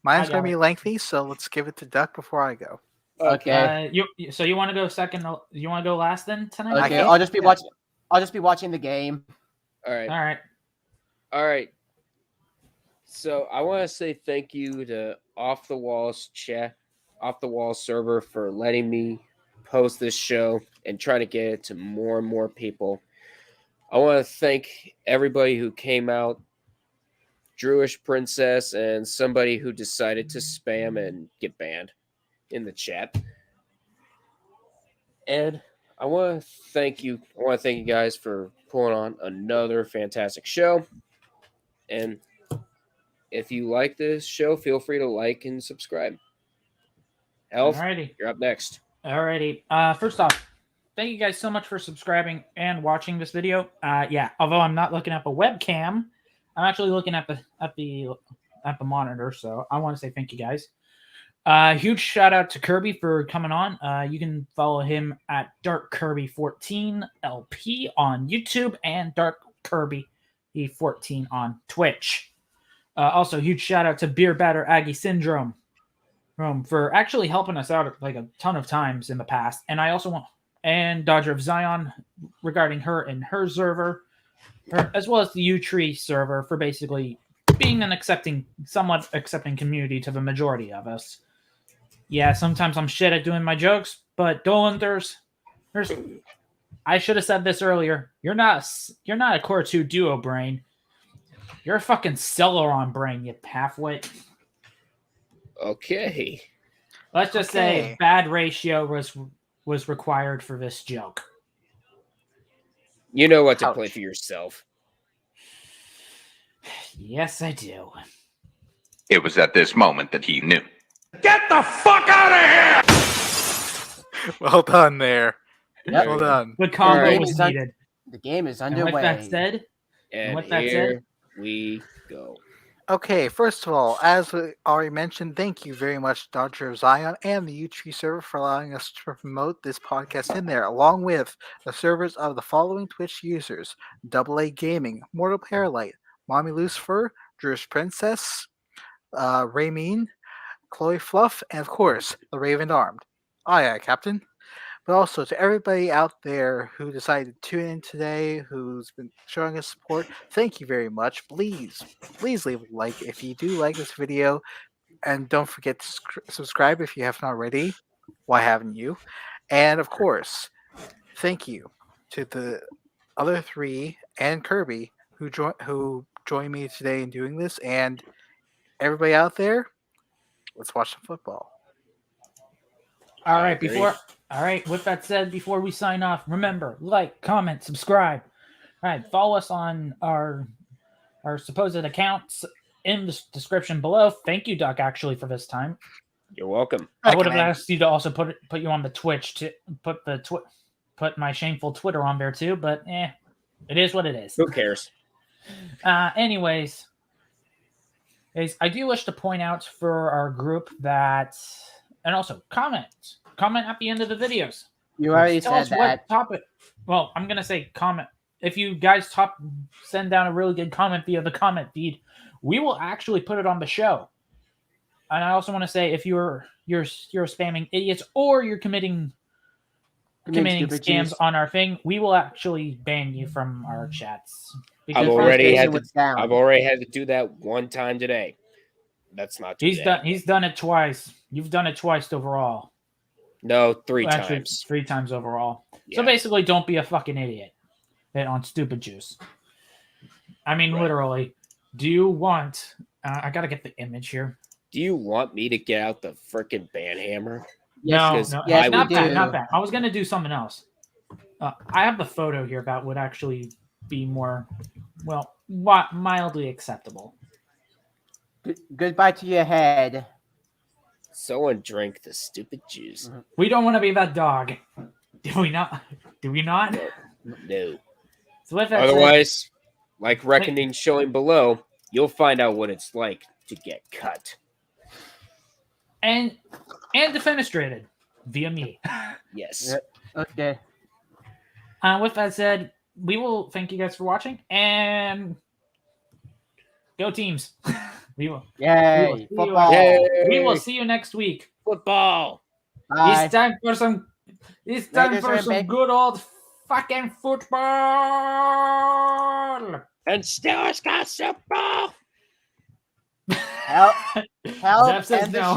Speaker 3: Mine's
Speaker 2: I
Speaker 3: going
Speaker 2: got
Speaker 3: to be lengthy, so let's give it to Duck before I go.
Speaker 4: Okay.
Speaker 2: So you want to go second? You want to go last then tonight?
Speaker 4: Okay.
Speaker 3: can-
Speaker 4: I'll just be watching. I'll just be watching the game.
Speaker 1: All right.
Speaker 2: All right.
Speaker 1: So I want to say thank you to Off the Walls server for letting me post this show and try to get it to more and more people. I want to thank everybody who came out, Druish Princess, and somebody who decided to spam and get banned in the chat. And I want to thank you. I want to thank you guys for pulling on another fantastic show. And if you like this show, feel free to like and subscribe. Health,
Speaker 2: Alrighty.
Speaker 1: you're up next.
Speaker 2: Alrighty. First off, thank you guys so much for subscribing and watching this video. Yeah, although I'm not looking at the webcam, I'm actually looking at the monitor. So I want to say thank you guys. Huge shout out to Kirby for coming on. You can follow him at DarkKirby14LP on YouTube and DarkKirby14 on Twitch. Also, huge shout out to Beer Batter Aggie Syndrome for actually helping us out like a ton of times in the past. And I also want Dodger of Zion regarding her and her server, as well as the U-Tree server for basically being an somewhat accepting community to the majority of us. Yeah, sometimes I'm shit at doing my jokes, but Dolan, I should have said this earlier. You're not a Core 2 Duo brain. You're a fucking Celeron brain, you halfwit.
Speaker 1: Okay.
Speaker 2: Let's just say bad ratio was required for this joke.
Speaker 1: You know what to play for yourself.
Speaker 2: Yes, I do.
Speaker 6: It was at this moment that he knew.
Speaker 7: Get the fuck out of here!
Speaker 3: Well done there.
Speaker 4: Yep.
Speaker 3: Well done.
Speaker 2: The combo
Speaker 1: Alright.
Speaker 2: was needed.
Speaker 4: The game is
Speaker 2: And
Speaker 4: underway.
Speaker 2: with that said,
Speaker 1: And
Speaker 2: with that
Speaker 1: here
Speaker 2: said-
Speaker 1: we go.
Speaker 3: Okay, first of all, as we already mentioned, thank you very much, Dodger of Zion and the U-Tree server for allowing us to promote this podcast in there, along with the servers of the following Twitch users: AA Gaming, Mortal Paralight, Mommy Lucifer, Drew's Princess, Raymeen, Chloe Fluff, and of course, the Raven Armed. Aye, Captain. But also to everybody out there who decided to tune in today, who's been showing us support, thank you very much. Please leave a like if you do like this video, and don't forget to subscribe if you haven't already. Why haven't you? And of course, thank you to the other three and Kirby who joined me today in doing this, and everybody out there. Let's watch some football.
Speaker 2: all right, with that said, before we sign off, remember, like, comment, subscribe. All right, follow us on our supposed accounts in the description below. Thank you, Doc, actually, for this time.
Speaker 1: You're welcome.
Speaker 2: I would have asked you to also put you on the Twitch to put my shameful Twitter on there too, but it is what it is.
Speaker 1: Who cares?
Speaker 2: Anyways, guys, I do wish to point out for our group that, and also comment at the end of the videos.
Speaker 4: You already
Speaker 2: Tell
Speaker 4: said
Speaker 2: us
Speaker 4: that.
Speaker 2: what topic. Well, I'm gonna say comment. If you guys send down a really good comment via the comment feed, we will actually put it on the show. And I also want to say, if you're spamming idiots or you're committing scams on our thing, we will actually ban you from our chats.
Speaker 1: I've already had to do that one time today. That's not too bad.
Speaker 2: He's done it twice. You've done it twice overall.
Speaker 1: No, three
Speaker 2: Actually,
Speaker 1: times.
Speaker 2: 3 times overall.
Speaker 1: Yeah.
Speaker 2: So basically, don't be a fucking idiot on stupid juice. I mean, literally. Do you want? I gotta get the image here.
Speaker 1: Do you want me to get out the freaking band hammer?
Speaker 2: No,
Speaker 4: Yes,
Speaker 2: not
Speaker 4: we
Speaker 2: that.
Speaker 4: do.
Speaker 2: Not that. I was gonna do something else. I have the photo here that would actually be more, mildly acceptable.
Speaker 4: Goodbye to your head.
Speaker 1: Someone drink the stupid juice.
Speaker 2: We don't want to be that dog. Do we not? Do we not?
Speaker 1: No.
Speaker 2: So with that said,
Speaker 1: Otherwise, like Reckoning showing below, you'll find out what it's like to get cut.
Speaker 2: and defenestrated via me.
Speaker 1: Yes.
Speaker 4: Okay.
Speaker 2: With that said, we will thank you guys for watching and go teams.
Speaker 4: Yay.
Speaker 2: we will see you-
Speaker 4: Football.
Speaker 1: Yay.
Speaker 2: We will see you next week.
Speaker 1: Football.
Speaker 4: Bye.
Speaker 2: It's time for some
Speaker 4: Raiders are back.
Speaker 2: good old fucking football.
Speaker 1: And Steelers got Super Bowl.
Speaker 4: Help.
Speaker 2: Zap says
Speaker 4: End the
Speaker 2: no.